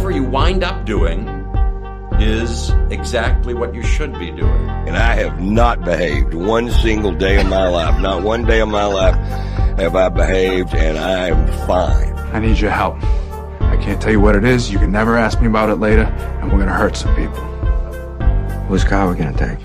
whatever you wind up doing is exactly what you should be doing. And I have not behaved one single day of my life. Not one day of my life have I behaved, and I am fine. I need your help. I can't tell you what it is. You can never ask me about it later, and we're going to hurt some people. Whose car are we going to take?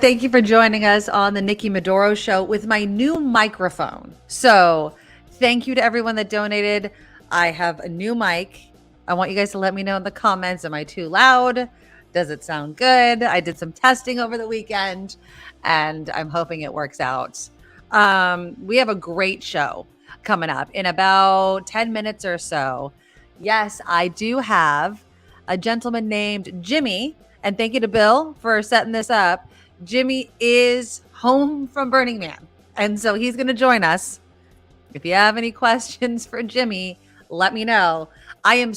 Thank you for joining us on the Nikki Medoro Show with my new microphone. So thank you to everyone that donated. I have a new mic. I want you guys to let me know in the comments. Am I too loud? Does it sound good? I did some testing over the weekend and I'm hoping it works out. We have a great show coming up in about 10 minutes or so. Yes, I do have a gentleman named Jimmy, and thank you to Bill for setting this up. Jimmy is home from Burning Man, and so he's going to join us. If you have any questions for Jimmy, let me know. I've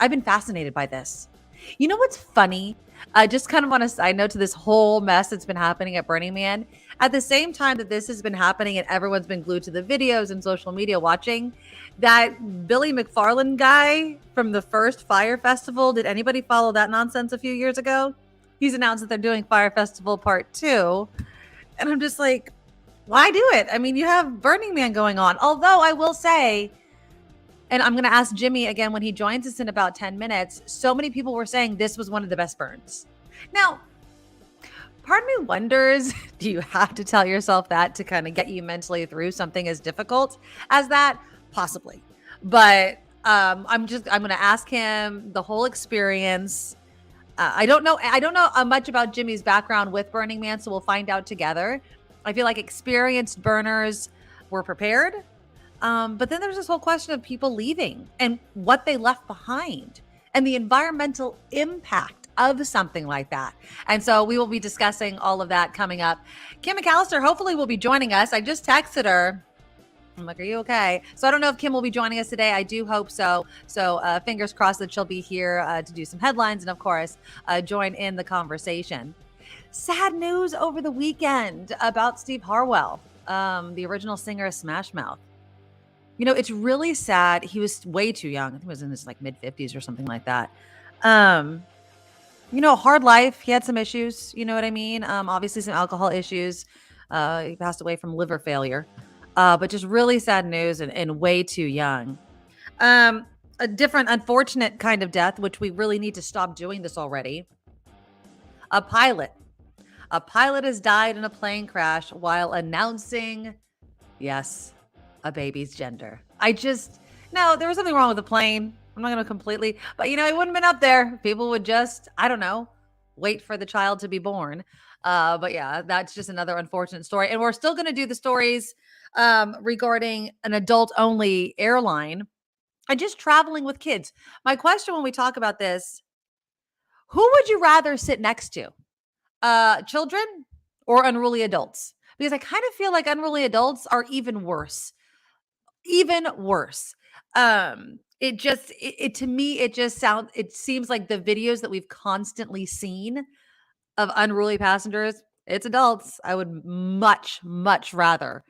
been fascinated by this. You know what's funny? Just kind of on a side note to this whole mess that's been happening at Burning Man. At the same time that this has been happening and everyone's been glued to the videos and social media watching, that Billy McFarland guy from the first Fire Festival, did anybody follow that nonsense a few years ago? He's announced that they're doing Fire Festival Part 2. And I'm just like, why do it? I mean, you have Burning Man going on. Although I will say, and I'm going to ask Jimmy again when he joins us in about 10 minutes, so many people were saying this was one of the best burns. Now, part of me wonders, do you have to tell yourself that to kind of get you mentally through something as difficult as that? Possibly. But I'm going to ask him the whole experience. I don't know much about Jimmy's background with Burning Man, so we'll find out together. I feel like experienced burners were prepared. But then there's this whole question of people leaving and what they left behind and the environmental impact of something like that. And so we will be discussing all of that coming up. Kim McAllister hopefully will be joining us. I just texted her. I'm like, are you okay? So I don't know if Kim will be joining us today. I do hope so. So fingers crossed that she'll be here to do some headlines and, of course, join in the conversation. Sad news over the weekend about Steve Harwell, the original singer of Smash Mouth. You know, it's really sad. He was way too young. I think he was in his mid-50s or something like that. Hard life. He had some issues. You know what I mean? Obviously some alcohol issues. He passed away from liver failure. But just really sad news and way too young. A different unfortunate kind of death, which we really need to stop doing this already. A pilot has died in a plane crash while announcing, yes, a baby's gender. No, there was something wrong with the plane. I'm not going to completely, but it wouldn't have been up there. People would just, I don't know, wait for the child to be born. But yeah, that's just another unfortunate story. And we're still going to do the stories regarding an adult-only airline and just traveling with kids. My question when we talk about this, who would you rather sit next to? Children or unruly adults? Because I kind of feel like unruly adults are even worse. Even worse. To me, it seems like the videos that we've constantly seen of unruly passengers, it's adults. I would much, much rather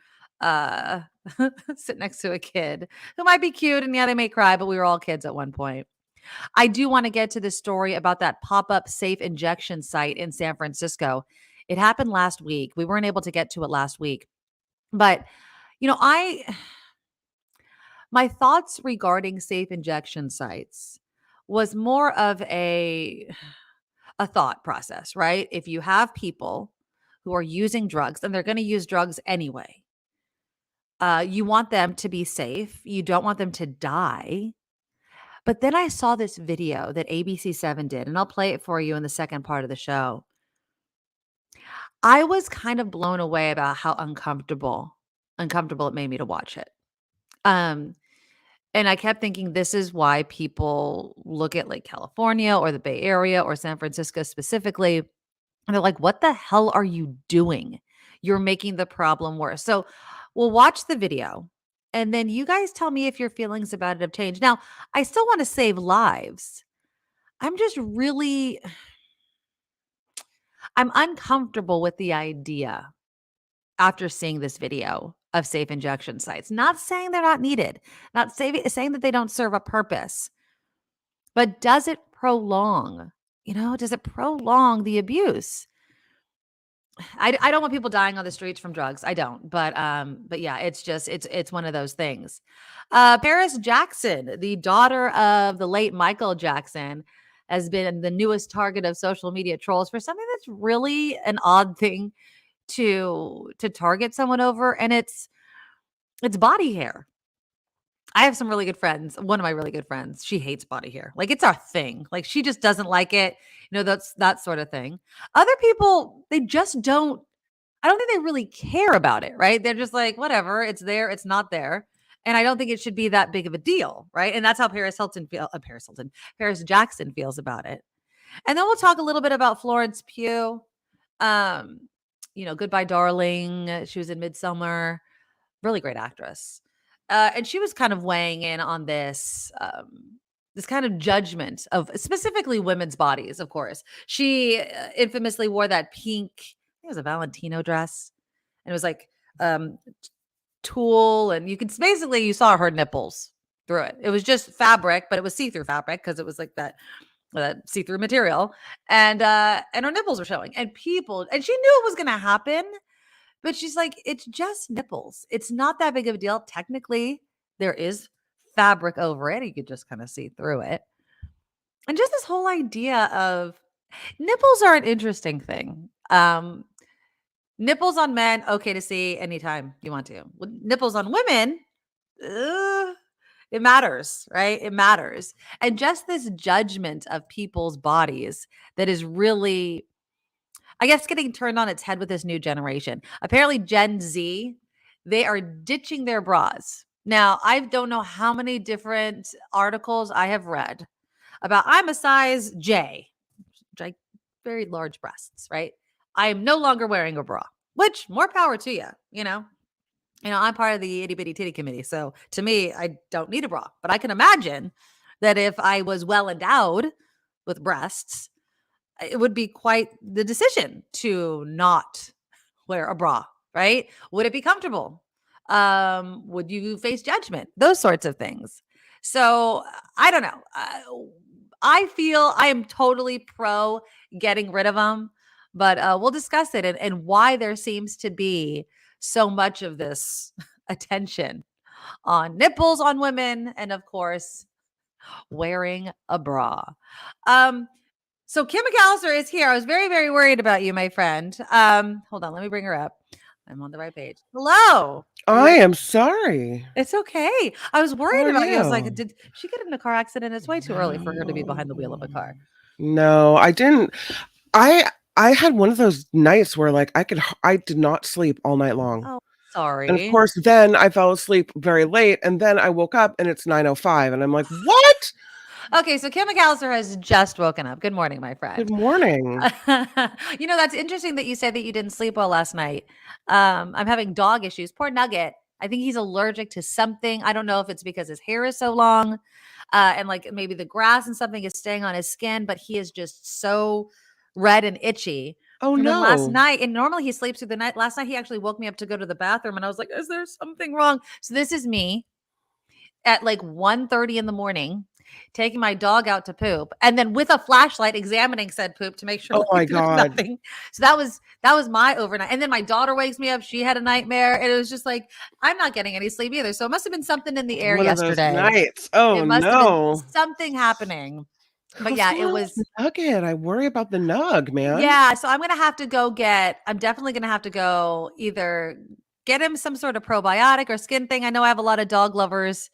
sit next to a kid who might be cute and yeah, they may cry, but we were all kids at one point. I do want to get to the story about that pop-up safe injection site in San Francisco. It happened last week. We weren't able to get to it last week, but my thoughts regarding safe injection sites was more of a thought process, right? If you have people who are using drugs and they're going to use drugs anyway, you want them to be safe. You don't want them to die. But then I saw this video that ABC7 did, and I'll play it for you in the second part of the show. I was kind of blown away about how uncomfortable it made me to watch it. And I kept thinking this is why people look at like California or the Bay Area or San Francisco specifically, and they're like, what the hell are you doing? You're making the problem worse. So we'll watch the video and then you guys tell me if your feelings about it have changed. Now, I still want to save lives. I'm just really I'm uncomfortable with the idea after seeing this video of safe injection sites. Not saying they're not needed, not saying that they don't serve a purpose, but does it prolong? Does it prolong the abuse? I don't want people dying on the streets from drugs. I don't. But yeah, it's one of those things. Paris Jackson, the daughter of the late Michael Jackson, has been the newest target of social media trolls for something that's really an odd thing to target someone over, and it's body hair. I have some really good friends. One of my really good friends, she hates body hair. Like, it's our thing. Like, she just doesn't like it. That's that sort of thing. Other people, they just don't. I don't think they really care about it, right? They're just like, whatever, it's there, it's not there. And I don't think it should be that big of a deal, right? And that's how Paris Jackson feels about it. And then we'll talk a little bit about Florence Pugh. Um, Goodbye Darling. She was in Midsummer. Really great actress. And she was kind of weighing in on this kind of judgment of specifically women's bodies, of course. She infamously wore that pink, I think it was a Valentino dress. And it was like tulle. And you saw her nipples through it. It was just fabric, but it was see-through fabric because it was like that see-through material. And her nipples were showing. And she knew it was going to happen. But she's like, it's just nipples. It's not that big of a deal. Technically, there is fabric over it. You could just kind of see through it. And just this whole idea of nipples are an interesting thing. Nipples on men, okay to see anytime you want to. Nipples on women, it matters, right? It matters. And just this judgment of people's bodies that is really, I guess, getting turned on its head with this new generation. Apparently, Gen Z, they are ditching their bras. Now, I don't know how many different articles I have read about I'm a size J, like very large breasts, right? I am no longer wearing a bra, which more power to you, I'm part of the itty bitty titty committee. So to me, I don't need a bra, but I can imagine that if I was well endowed with breasts, it would be quite the decision to not wear a bra, right? Would it be comfortable? Would you face judgment? Those sorts of things. So I don't know. I feel I am totally pro getting rid of them, but we'll discuss it and why there seems to be so much of this attention on nipples on women and, of course, wearing a bra. So Kim McAllister is here. I was very, very worried about you, my friend. Hold on, let me bring her up. I'm on the right page. Hello. I am sorry. It's okay. I was worried How are about you. I was you? like, did she get in a car accident? It's way too early for her to be behind the wheel of a car. No, I didn't. I had one of those nights where like I did not sleep all night long. Oh, And of sorry. course, then I fell asleep very late, and then I woke up and it's 9:05, and I'm like, what? Okay, so Kim McAllister has just woken up. Good morning, my friend. Good morning. That's interesting that you said that you didn't sleep well last night. I'm having dog issues. Poor Nugget. I think he's allergic to something. I don't know if it's because his hair is so long and like maybe the grass and something is staying on his skin, but he is just so red and itchy. Oh And then no. last night, and normally he sleeps through the night. Last night, he actually woke me up to go to the bathroom and I was like, is there something wrong? So this is me at like 1:30 in the morning, taking my dog out to poop, and then with a flashlight examining said poop to make sure Oh my there's God. nothing. So that was my overnight. And then my daughter wakes me up. She had a nightmare, and it was just like I'm not getting any sleep either. So it must have been something in the air One of those yesterday. nights. Oh It must have no. been something happening. But yeah, it was. Nugget. I worry about the nug, man. Yeah, so I'm definitely gonna have to go either get him some sort of probiotic or skin thing. I know I have a lot of dog lovers,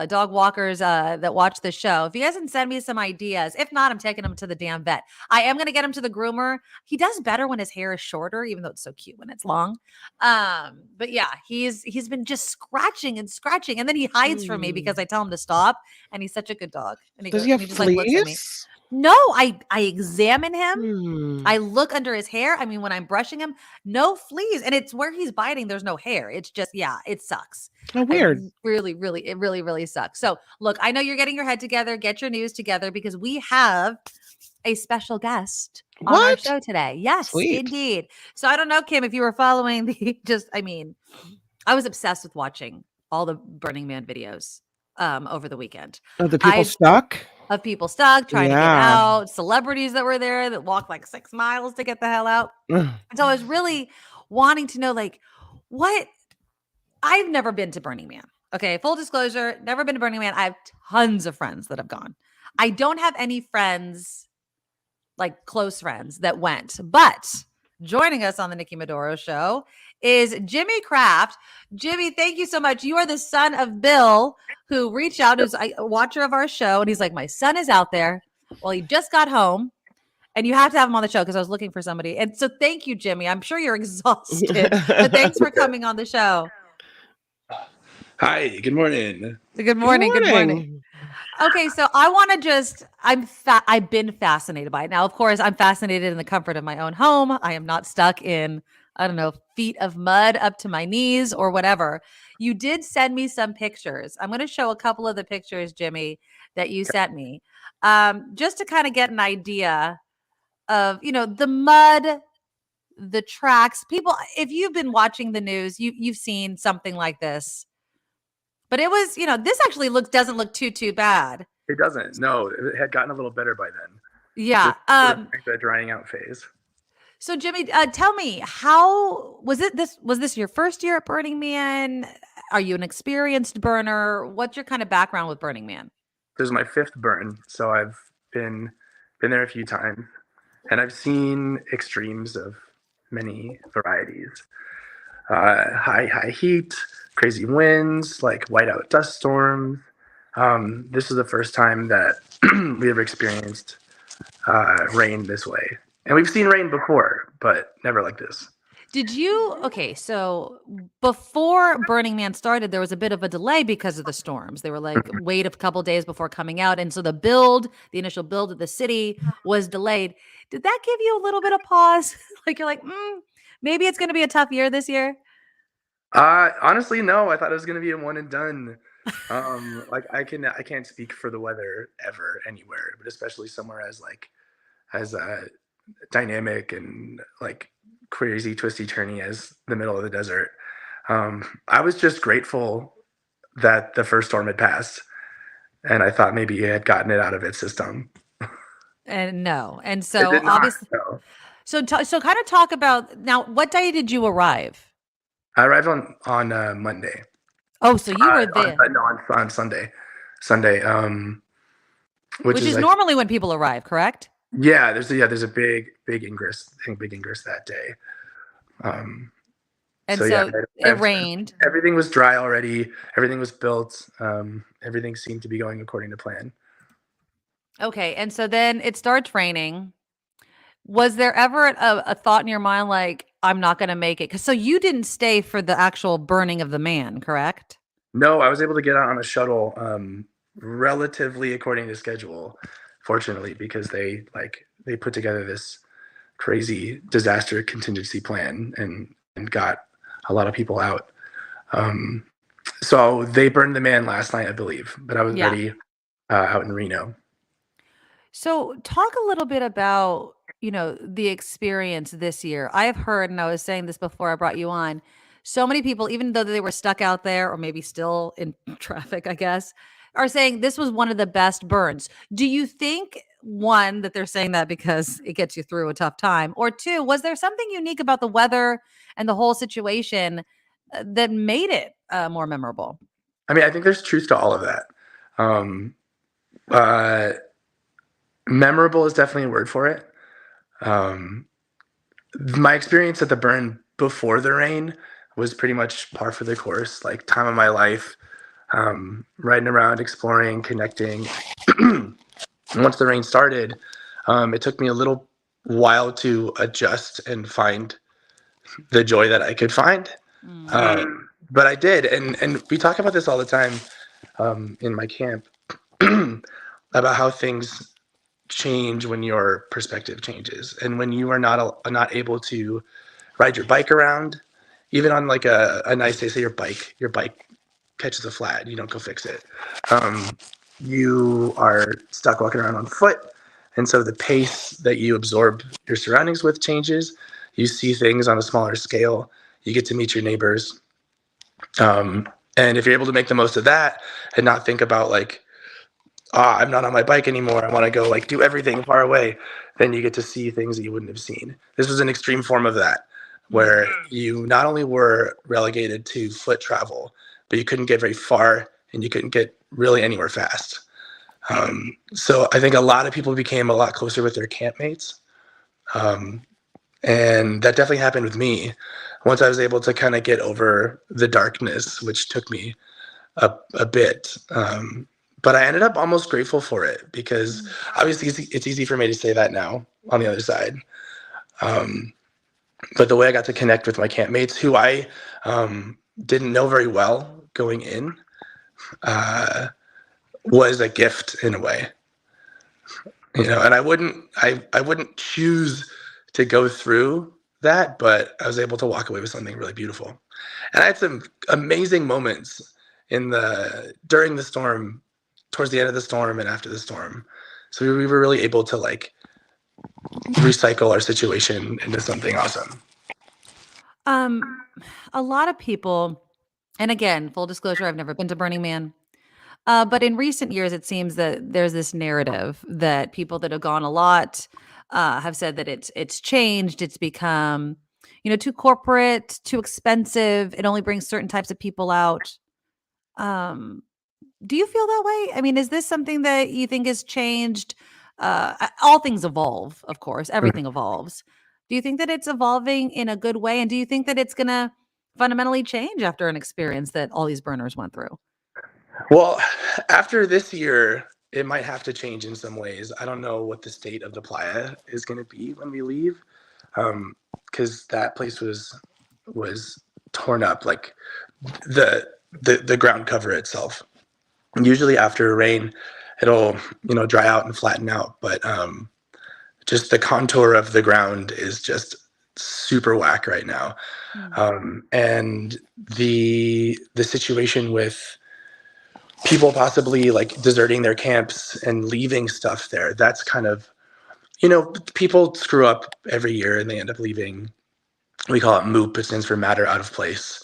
dog walkers that watch the show. If you guys can send me some ideas, if not, I'm taking him to the damn vet. I am gonna get him to the groomer. He does better when his hair is shorter, even though it's so cute when it's long. But yeah, he's been just scratching and then he hides from me because I tell him to stop, and he's such a good dog. And Does he have just like looks at me. fleas? No, I examine him. Hmm. I look under his hair. I mean, when I'm brushing him, no fleas. And it's where he's biting, there's no hair. It's just, yeah, it sucks. Oh, weird. It really sucks. So, look, I know you're getting your head together, get your news together because we have a special guest on our What? show today. Yes, Sweet. indeed. So, I don't know, Kim, if you were following I was obsessed with watching all the Burning Man videos over the weekend. Oh, the people I stuck? of people stuck trying to get Yeah. out, celebrities that were there that walked like 6 miles to get the hell out. Ugh. And so I was really wanting to know, like, what I've never been to Burning Man. Okay, full disclosure, never been to Burning Man. I have tons of friends that have gone. I don't have any friends, like close friends, that went. But joining us on the Nikki Medoro Show is Jimmy Kraft. Jimmy, thank you so much. You are the son of Bill, who reached out as a watcher of our show, and he's like, my son is out there. Well, he just got home. And you have to have him on the show because I was looking for somebody. And so thank you, Jimmy. I'm sure you're exhausted, but thanks for coming on the show. Hi, good morning. Good morning. Good morning. Okay, so I want to just, I've been fascinated by it. Now, of course, I'm fascinated in the comfort of my own home. I am not stuck in, I don't know, feet of mud up to my knees or whatever. You did send me some pictures. I'm going to show a couple of the pictures, Jimmy, that you sent me, just to kind of get an idea of, the mud, the tracks. People, if you've been watching the news, you've seen something like this. But it was, this actually doesn't look too bad. It doesn't. No, it had gotten a little better by then. Yeah. The drying out phase. So Jimmy, tell me, how was it? Was this your first year at Burning Man? Are you an experienced burner? What's your kind of background with Burning Man? This is my 5th burn, so I've been there a few times, and I've seen extremes of many varieties. High heat, crazy winds, like whiteout dust storms. This is the first time that we ever experienced rain this way. And we've seen rain before, but never like this. Okay, so before Burning Man started, there was a bit of a delay because of the storms. They were like, wait a couple days before coming out. And so the initial build of the city was delayed. Did that give you a little bit of pause? Like you're like, maybe it's going to be a tough year this year? Honestly, no. I thought it was going to be a one and done. Like I can't speak for the weather ever anywhere, but especially somewhere as dynamic and like crazy twisty turny as the middle of the desert. I was just grateful that the first storm had passed, and I thought maybe it had gotten it out of its system. And no, and It so did not, obviously, no. so kind of talk about now. What day did you arrive? I arrived on Monday. Oh, so you were there? On Sunday. Which is like, normally when people arrive, correct? Yeah, there's a big ingress that day. And so it rained. Everything was dry already. Everything was built. Everything seemed to be going according to plan. Okay, and so then it starts raining. Was there ever a thought in your mind like, I'm not going to make it? So you didn't stay for the actual burning of the man, correct? No, I was able to get out on a shuttle relatively according to schedule, fortunately, because they put together this crazy disaster contingency plan and got a lot of people out. So they burned the man last night, I believe, but I was already out in Reno. So talk a little bit about, the experience this year. I have heard, and I was saying this before I brought you on, so many people, even though they were stuck out there or maybe still in traffic, I guess, are saying this was one of the best burns. Do you think, one, that they're saying that because it gets you through a tough time? Or two, was there something unique about the weather and the whole situation that made it more memorable? I mean, I think there's truth to all of that. Memorable is definitely a word for it. My experience at the burn before the rain was pretty much par for the course, like time of my life, riding around, exploring, connecting. Once the rain started, it took me a little while to adjust and find the joy that I could find. But I did. And we talk about this all the time in my camp about how things change when your perspective changes, and when you are not able to ride your bike around, even on like a nice day. Say your bike catches a flat, you don't go fix it. You are stuck walking around on foot, and so the pace that you absorb your surroundings with changes. You see things on a smaller scale. You get to meet your neighbors, and if you're able to make the most of that and not think about like, I'm not on my bike anymore, I want to go like do everything far away, then you get to see things that you wouldn't have seen. This was an extreme form of that, where you not only were relegated to foot travel, but you couldn't get very far and you couldn't get really anywhere fast. So I think a lot of people became a lot closer with their campmates. And that definitely happened with me once I was able to kind of get over the darkness, which took me a bit. But I ended up almost grateful for it, because obviously it's easy for me to say that now on the other side. But the way I got to connect with my campmates, who I didn't know very well going in, was a gift in a way. And I wouldn't choose to go through that, but I was able to walk away with something really beautiful. And I had some amazing moments during the storm, towards the end of the storm and after the storm. So we were really able to like recycle our situation into something awesome. A lot of people, and again, full disclosure, I've never been to Burning Man. But in recent years, it seems that there's this narrative that people that have gone a lot have said that it's changed. It's become, too corporate, too expensive. It only brings certain types of people out. Um, do you feel that way? I mean, is this something that you think has changed? All things evolve, of course. Everything evolves. Do you think that it's evolving in a good way? And do you think that it's going to fundamentally change after an experience that all these burners went through? Well, after this year, it might have to change in some ways. I don't know what the state of the playa is going to be when we leave, because that place was torn up, like the ground cover itself. Usually after rain, it'll dry out and flatten out, but just the contour of the ground is just super whack right now. And the situation with people possibly like deserting their camps and leaving stuff there, that's kind of, people screw up every year and they end up leaving. We call it MOOP. It stands for matter out of place.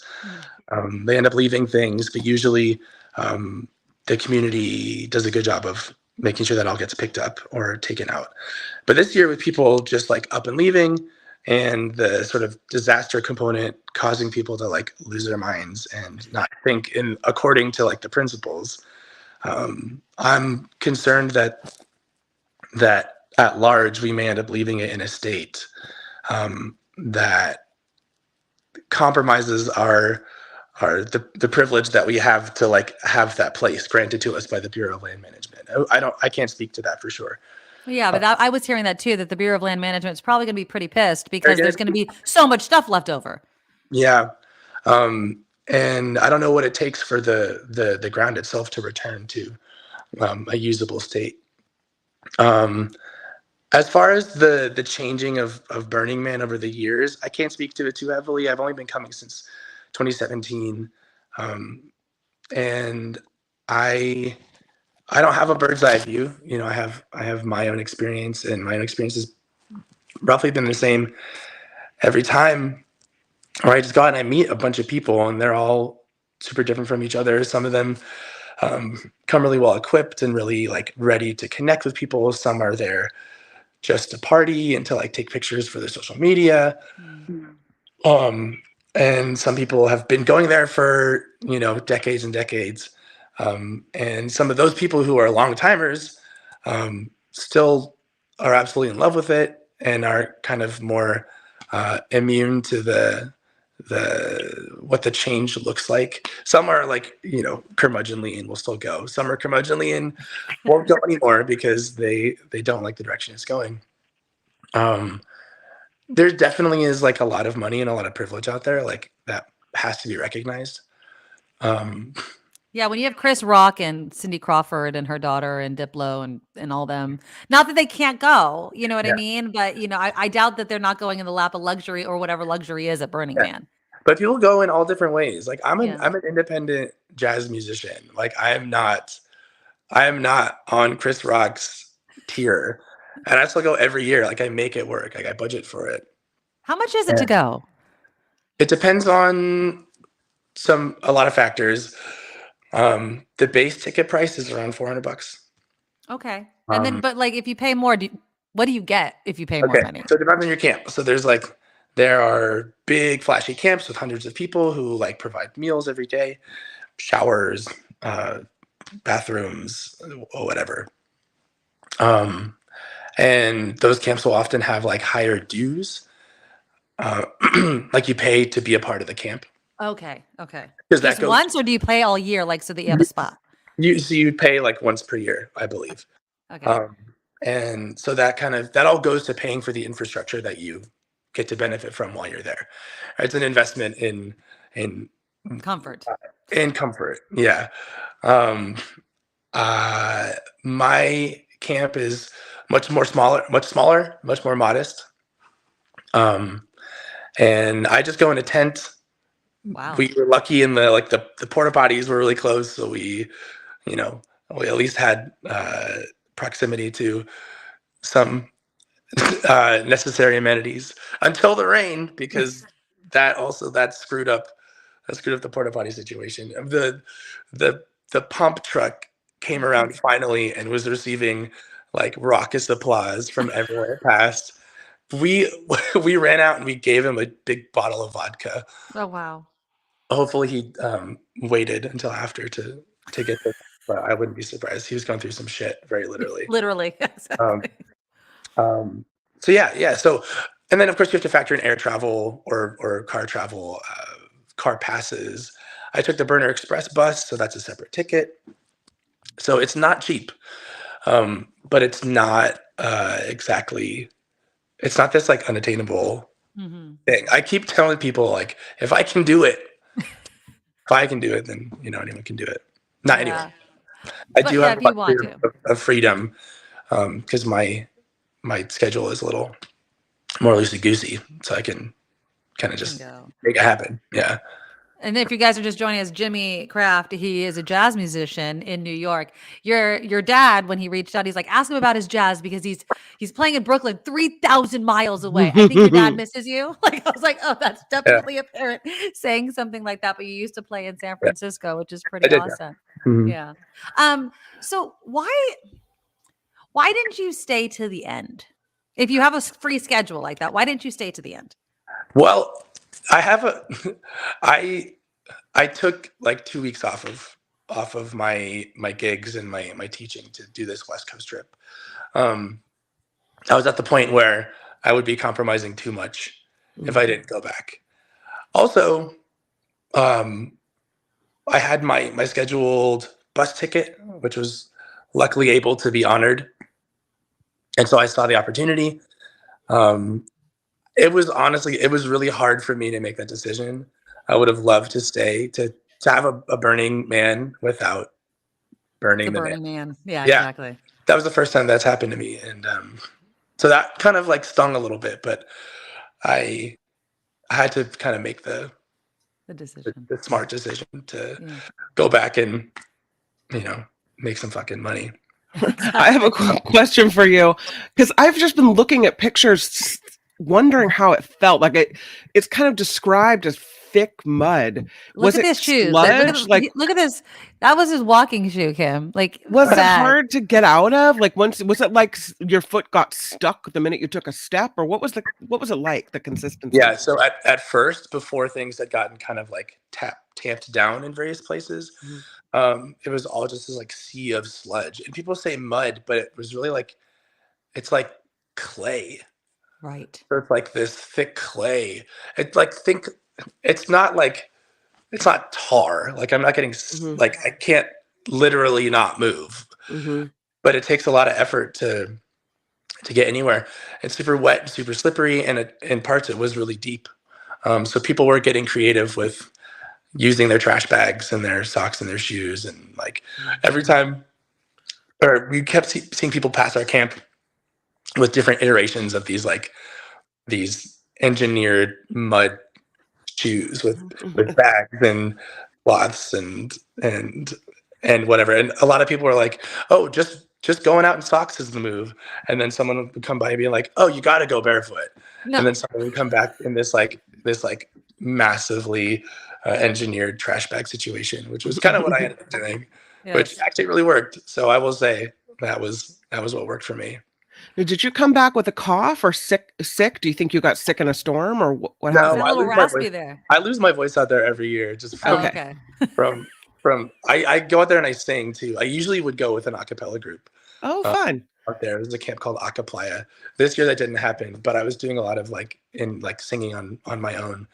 They end up leaving things, but usually the community does a good job of making sure that all gets picked up or taken out. But this year, with people just like up and leaving, and the sort of disaster component causing people to like lose their minds and not think according to like the principles, I'm concerned that at large we may end up leaving it in a state that compromises the privilege that we have to like have that place granted to us by the Bureau of Land Management. I can't speak to that for sure. Yeah, but I was hearing that too, that the Bureau of Land Management is probably going to be pretty pissed because there's going to be so much stuff left over. Yeah. And I don't know what it takes for the ground itself to return to a usable state. As far as the changing of Burning Man over the years, I can't speak to it too heavily. I've only been coming since 2017. And I don't have a bird's eye view. I have my own experience, and my own experience has roughly been the same every time. Or I just go out and I meet a bunch of people, and they're all super different from each other. Some of them come really well equipped and really like ready to connect with people. Some are there just to party and to like take pictures for their social media. And some people have been going there for decades and decades. And some of those people who are long timers still are absolutely in love with it and are kind of more immune to what the change looks like. Some are like, curmudgeonly and will still go. Some are curmudgeonly and won't go anymore because they don't like the direction it's going. There definitely is like a lot of money and a lot of privilege out there, like that has to be recognized. Yeah, when you have Chris Rock and Cindy Crawford and her daughter and Diplo and all them, not that they can't go, you know what I Yeah, mean? But I doubt that they're not going in the lap of luxury or whatever luxury is at Burning yeah. Man. But people go in all different ways. Like Yeah. I'm an independent jazz musician. Like I am not on Chris Rock's tier, and I still go every year. Like I make it work. Like I budget for it. How much is it to And go? it depends on a lot of factors. The base ticket price is around $400. Okay. And then, Um, but like if you pay more, what do you get if you pay more okay, money? so it depends on your camp. So there are big flashy camps with hundreds of people who like provide meals every day, showers, uh, bathrooms, or whatever. Um, and those camps will often have like higher dues, uh, like you pay to be a part of the camp Okay. Okay. because that Just goes. once, or do you pay all year, like so that you have a spot? You pay like once per year, I believe. Okay. And so that all goes to paying for the infrastructure that you get to benefit from while you're there. It's an investment in Comfort. in comfort. Yeah. Um, my camp is much smaller, much more modest. Um, and I just go in a tent. Wow. We were lucky in the porta potties were really close, so you know we at least had proximity to some necessary amenities until the rain, because that screwed up the porta potty situation. The the pump truck came around finally and was receiving like raucous applause from everyone it passed. We we ran out and we gave him a big bottle of vodka. Oh, wow. Hopefully he waited until after to get there, but I wouldn't be surprised. He was going through some shit, very literally. Literally. Um, Exactly. so yeah. So, and then of course you have to factor in air travel or car travel, car passes. I took the Burner Express bus, so that's a separate ticket. So it's not cheap, but it's not exactly. It's not this like unattainable Mhm. thing. I keep telling people like, if I can do it, then anyone can do it. Not anyone. Yeah. I But do yeah, have if a you luxury want to. of freedom because my schedule is a little more loosey goosey, so I can kind of You can just go. make it happen. Yeah. And if you guys are just joining us, Jimmy Kraft, he is a jazz musician in New York. Your dad, when he reached out, he's like, ask him about his jazz because he's playing in Brooklyn, 3,000 miles away. I think your dad misses you. Like I was like, oh, that's Yeah. definitely a parent saying something like that. But you used to play in San Yeah. Francisco, which is I pretty did. Yeah. awesome. Mhm. Yeah. So why didn't you stay to the end? If you have a free schedule like that, why didn't you stay to the end? Well, I have a I took like 2 weeks off of my gigs and my teaching to do this West Coast trip. Um, I was at the point where I would be compromising too much if I didn't go back. Also, um, I had my scheduled bus ticket, which was luckily able to be honored, and so I saw the opportunity. Um, it was really hard for me to make that decision. I would have loved to stay to have a Burning Man without The burning the man. Burning Man. Yeah, Yeah, exactly. that was the first time that's happened to me, and so that kind of like stung a little bit. But I I had to kind of make The decision. the smart decision to Yeah. go back and make some fucking money. I have a question for you because I've just been looking at pictures, wondering how it felt. Like it's kind of described as thick mud. Look Was at it this shoes. sludge? Like, Look at this. That was his walking shoe, Kim. Like was it bad. hard to get out of? Like, was it like your foot got stuck the minute you took a step, or what was it like? The consistency? Yeah. So at first, before things had gotten kind of like tamped down in various places, it was all just this like sea of sludge. And people say mud, but it was really like it's like clay. Right. So it's like this thick clay. It's like it's not like it's not tar. Like I'm not getting like I can't literally not move. But it takes a lot of effort to get anywhere. It's super wet and super slippery, and in parts it was really deep. So people were getting creative with using their trash bags and their socks and their shoes. And like every time, or we kept seeing people pass our camp with different iterations of these engineered mud shoes with bags and cloths and whatever. And a lot of people were like, "Oh, just going out in socks is the move." And then someone would come by and be like, "Oh, you got to go barefoot." No. And then someone would come back in this massively engineered trash bag situation, which was kind of what I ended up doing, which Yes. actually really worked. So I will say that was what worked for me. Did you come back with a cough or sick? Do you think you got sick in a storm or what No, Is happened? it a I little lose my raspy voice. there? I lose my voice out there every year, just Oh, from okay. from I go out there and I sing too. I usually would go with an a cappella group Oh, fun. out there. There's a camp called Playa. This year that didn't happen, but I was doing a lot of singing on my own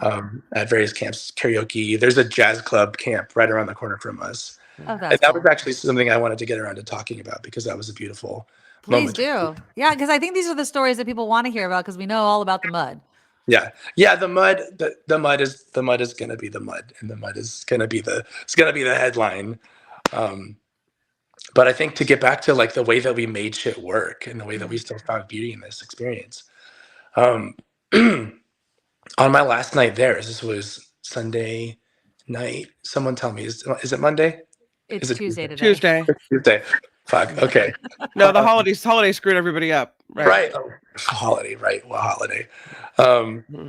at various camps, karaoke. There's a jazz club camp right around the corner from us. Oh, And that's that cool. was actually something I wanted to get around to talking about because that was a beautiful Please moment. do. Yeah, because I think these are the stories that people want to hear about because we know all about the mud. Yeah. The mud, the mud is going to be the mud, and the mud is going to be the headline. But I think to get back to like the way that we made shit work and the way that we still found beauty in this experience. On my last night there, this was Sunday night. Someone tell me, is it Monday? It's Is it Tuesday today. Tuesday. Tuesday. Fuck. Okay. No, the holidays screwed everybody up. Right. Oh, holiday. Right. Well, holiday.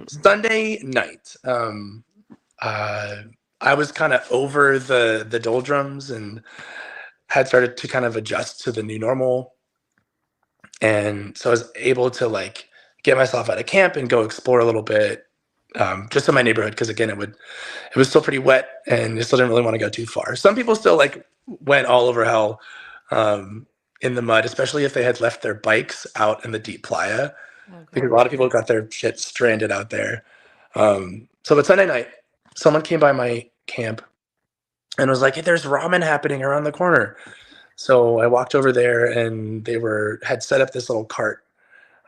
Sunday night. I was kind of over the doldrums and had started to kind of adjust to the new normal. And so I was able to like get myself out of camp and go explore a little bit, just in my neighborhood. Cause again, it was still pretty wet and I still didn't really want to go too far. Some people still like went all over hell, in the mud, especially if they had left their bikes out in the deep playa, because a lot of people got their shit stranded out there. But Sunday night, someone came by my camp and was like, "Hey, there's ramen happening around the corner." So I walked over there and they had set up this little cart,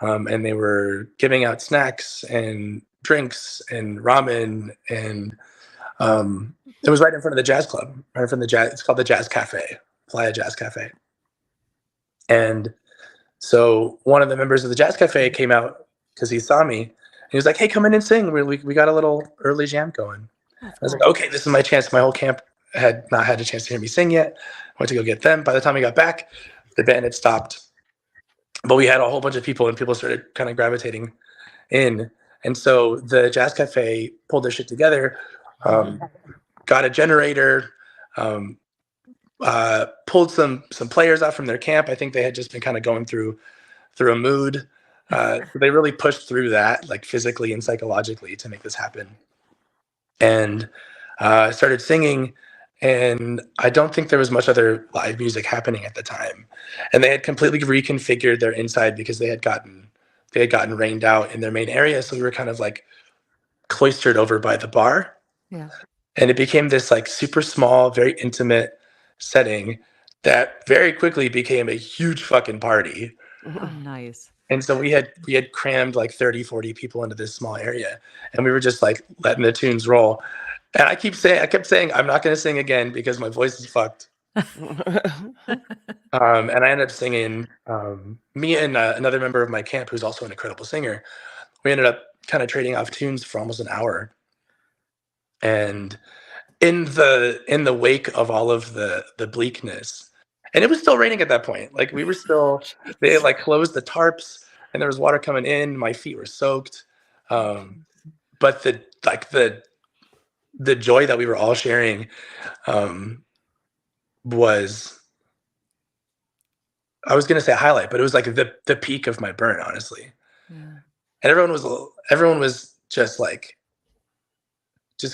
and they were giving out snacks and drinks and ramen, and it was right in front of the jazz club, right in front of the jazz. It's called the Jazz Cafe, Playa Jazz Cafe. And so one of the members of the Jazz Cafe came out because he saw me. And he was like, "Hey, come in and sing. We got a little early jam going." I was like, "Okay, this is my chance." My whole camp had not had a chance to hear me sing yet. I went to go get them. By the time we got back, the band had stopped. But we had a whole bunch of people, and people started kind of gravitating in. And so the Jazz Cafe pulled their shit together, got a generator, pulled some players out from their camp. I think they had just been kind of going through a mood. So they really pushed through that, like physically and psychologically, to make this happen. And I started singing, and I don't think there was much other live music happening at the time. And they had completely reconfigured their inside because they had gotten rained out in their main area. So we were kind of like cloistered over by the bar. Yeah. And it became this like super small, very intimate setting that very quickly became a huge fucking party. Oh, nice. And so we had crammed like 30, 40 people into this small area, and we were just like letting the tunes roll. And I kept saying, I'm not going to sing again because my voice is fucked. And I ended up singing, me and another member of my camp, who's also an incredible singer, we ended up kind of trading off tunes for almost an hour. And in the wake of all of the bleakness, and it was still raining at that point. Like we were still, they had like closed the tarps and there was water coming in. My feet were soaked. But the joy that we were all sharing, was, I was going to say a highlight, but it was like the peak of my burn, honestly. Yeah. And everyone was just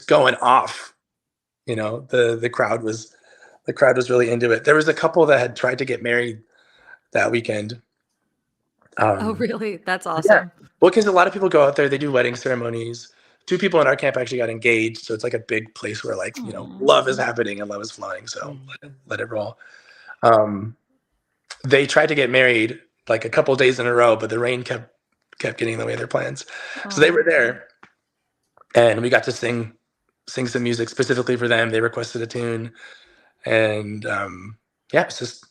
going off. You know, the crowd was really into it. There was a couple that had tried to get married that weekend. Oh, really? That's awesome. Yeah. Well, because a lot of people go out there, they do wedding ceremonies. 2 people in our camp actually got engaged, so it's like a big place where like, you know, love is happening and love is flowing. So let it roll. They tried to get married like a couple days in a row, but the rain kept getting in the way of their plans. So they were there, and we got to sing sing some music specifically for them. They requested a tune, and yeah, it's just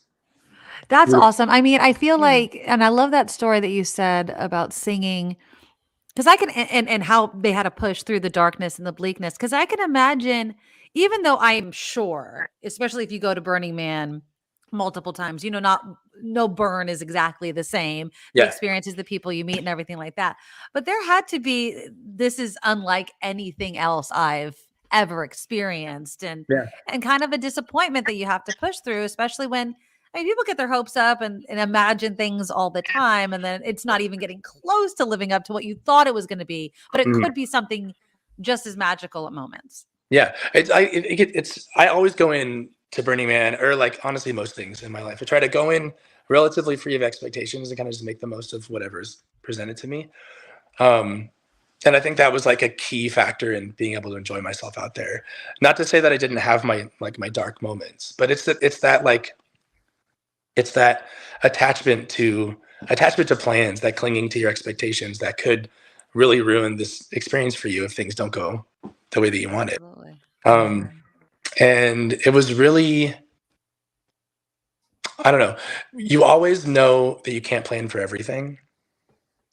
That's beautiful. awesome. I mean, I feel like, and I love that story that you said about singing, because I can, and how they had to push through the darkness and the bleakness. Because I can imagine, even though I'm sure, especially if you go to Burning Man multiple times, not no burn is exactly the same. The Yeah. experiences, the people you meet, and everything like that. But there had to be. This is unlike anything else I've ever experienced, Yeah. and kind of a disappointment that you have to push through, especially when. I mean, people get their hopes up and imagine things all the time, and then it's not even getting close to living up to what you thought it was going to be, but it Mhm. could be something just as magical at moments. Yeah. I always go in to Burning Man, or like honestly most things in my life. I try to go in relatively free of expectations and kind of just make the most of whatever's presented to me. Um, and I think that was like a key factor in being able to enjoy myself out there. Not to say that I didn't have my dark moments, but it's that attachment to plans, that clinging to your expectations that could really ruin this experience for you if things don't go the way that you want it. Absolutely. Um, and it was really, I don't know. You always know that you can't plan for everything,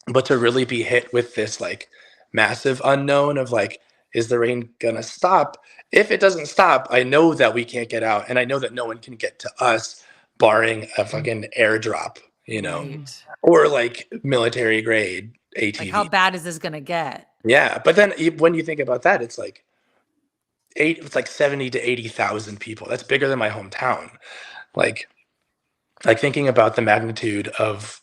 but to really be hit with this like massive unknown of like, is the rain gonna stop? If it doesn't stop, I know that we can't get out, and I know that no one can get to us, barring a fucking airdrop, Right. or like military grade Like, how ATV. bad is this going to get? Yeah, but then when you think about that, it's like 70 to 80,000 people. That's bigger than my hometown. Like thinking about the magnitude of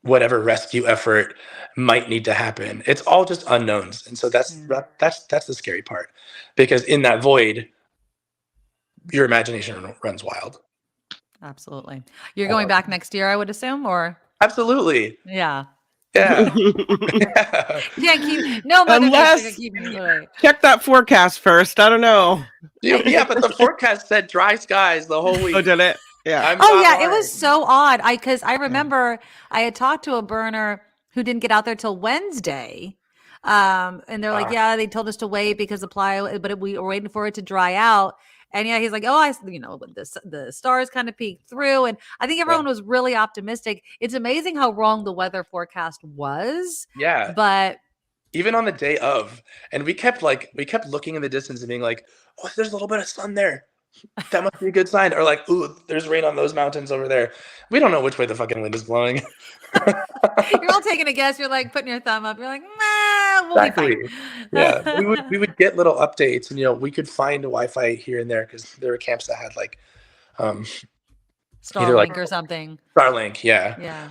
whatever rescue effort might need to happen. It's all just unknowns, and so that's the scary part, because in that void, your imagination runs wild. Absolutely. You're going back next year, I would assume, or? Absolutely. Yeah. Yeah. Yeah. You can't keep, no mother nature can Unless keep me away. check that forecast first. I don't know. Yeah, but the forecast said dry skies the whole week. Oh, did it? Yeah. I'm Oh not yeah, it lying. was so odd. Because I remember I had talked to a burner who didn't get out there till Wednesday. And they're like, yeah, they told us to wait because the playa, but we were waiting for it to dry out. And yeah, he's like, oh, the stars kind of peeked through, and I think everyone was really optimistic. It's amazing how wrong the weather forecast was. Yeah. But Even on the day of, and we kept looking in the distance and being like, oh, there's a little bit of sun there. That must be a good sign. Or like, ooh, there's rain on those mountains over there. We don't know which way the fucking wind is blowing. you're all taking a guess. You're like putting your thumb up. You're like, nah, we'll Exactly. be fine. Yeah. We would get little updates, and we could find Wi-Fi here and there, because there were camps that had like either like Starlink or something. Starlink, yeah. Yeah.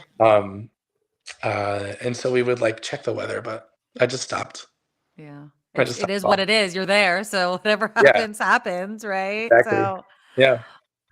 And so we would like check the weather, but I just stopped. Yeah. I just It is stopped. what it is. You're there. So whatever Yeah. happens, right? Exactly. So Yeah.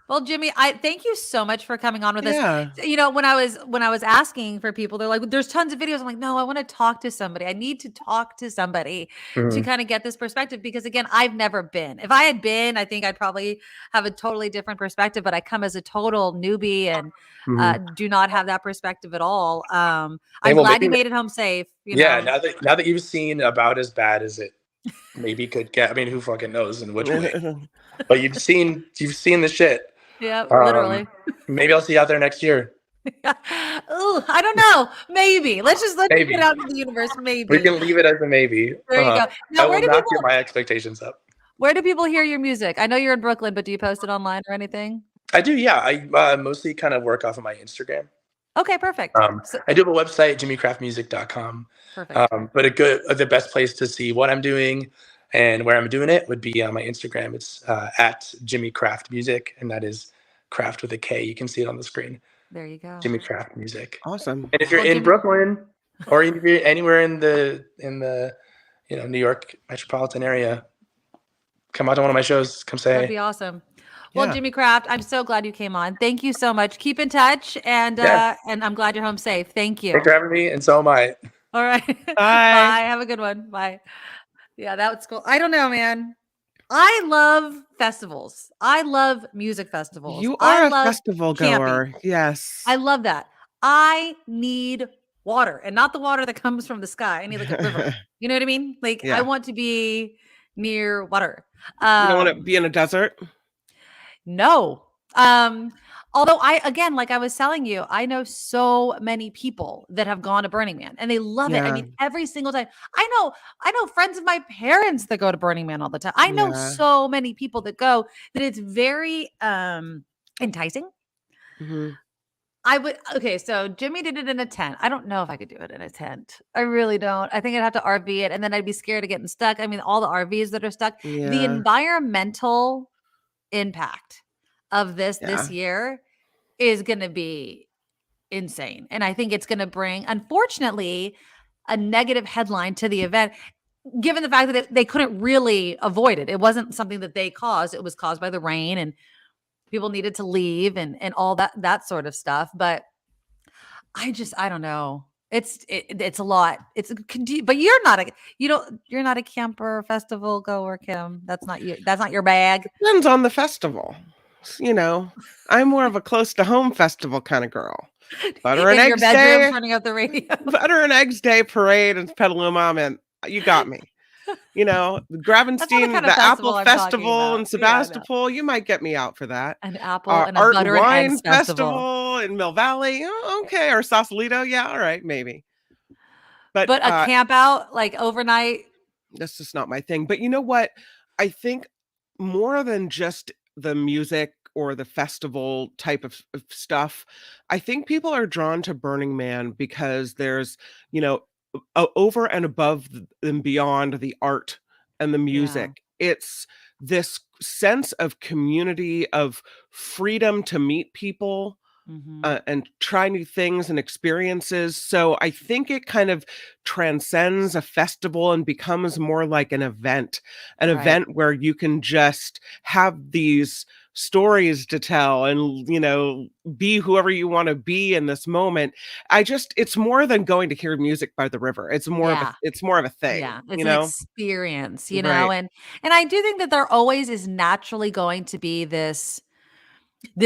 well, Jimmy, I thank you so much for coming on with us. Yeah. When I was asking for people, they're like, there's tons of videos. I'm like, no, I want to talk to somebody. I need to talk to somebody to Mhm. kind of get this perspective, because again, I've never been. If I had been, I think I'd probably have a totally different perspective, but I come as a total newbie and Mhm. do not have that perspective at all. I'm Well, glad you maybe, made it home safe. yeah. Now that you've seen about as bad as it maybe could get. I mean, who fucking knows in which way? But you've seen the shit. Yeah, literally. Maybe I'll see you out there next year. Oh, I don't know. Maybe. Let's Maybe. put it out into the universe. Maybe. We can leave it as a maybe. There you go. Now, I will not get my expectations up. where do people hear your music? I know you're in Brooklyn, but do you post it online or anything? I do, yeah. I mostly kind of work off of my Instagram. Okay, perfect. I do have a website, jimmycraftmusic.com. Perfect. But the best place to see what I'm doing and where I'm doing it would be on my Instagram. It's at Jimmy Craft Music, and that is Craft with a K. You can see it on the screen. There you go. Jimmy Craft Music. Awesome. And if you're in Brooklyn, or if you're anywhere in the New York metropolitan area, come out to one of my shows. Come say That'd hey. be awesome. Well, Yeah. Jimmy Craft, I'm so glad you came on. Thank you so much. Keep in touch, and I'm glad you're home safe. Thank you. Thanks for having me, and so am I. All right. Bye. Bye. Have a good one. Bye. Yeah, that was cool. I don't know, man. I love festivals. I love music festivals. You I are a love festival camping. goer. Yes. I love that. I need water, and not the water that comes from the sky. I need like a river. You know what I mean? Like I Yeah. want to be near water. You don't want to be in a desert? No. Although again, like I was telling you, I know so many people that have gone to Burning Man and they love it. I Yeah. mean, every single time. I know friends of my parents that go to Burning Man all the time. I know Yeah. so many people that go that it's very enticing. Mhm. Okay, so Jimmy did it in a tent. I don't know if I could do it in a tent. I really don't. I think I'd have to RV it and then I'd be scared of getting stuck. I mean, all the RVs that are stuck, the Yeah. environmental impact of this Yeah. year is going to be insane. And I think it's going to bring, unfortunately, a negative headline to the event, given the fact that they couldn't really avoid it. It wasn't something that they caused. It was caused by the rain and people needed to leave and all that sort of stuff. But I don't know. It's a lot. But you're not a camper festival goer, Kim. That's not you. That's not your bag. Depends on the festival. You know, I'm more of a close to home festival kind of girl. Butter and In your eggs bedroom, day, turning up the radio. butter and eggs day parade in Petaluma. And you got me. You know, Gravenstein, kind the of festival Apple I'm talking Festival in about. Yeah, I know. Sebastopol. You might get me out for that. An apple and a Art and butter and Wine eggs festival. Festival in Mill Valley. Oh, okay. Or Sausalito. Yeah, all right, maybe. But a camp out like overnight. that's just not my thing. But you know what? I think more than just the music or the festival type of stuff, I think people are drawn to Burning Man because there's, you know, over and above and beyond the art and the music. It's this sense of community, of freedom to meet people and try new things and experiences. So I think it kind of transcends a festival and becomes more like an event where you can just have these stories to tell and, you know, be whoever you want to be in this moment. It's more than going to hear music by the river. It's more of a thing, Yeah, it's you an know? experience, you know, Right. and I do think that there always is naturally going to be this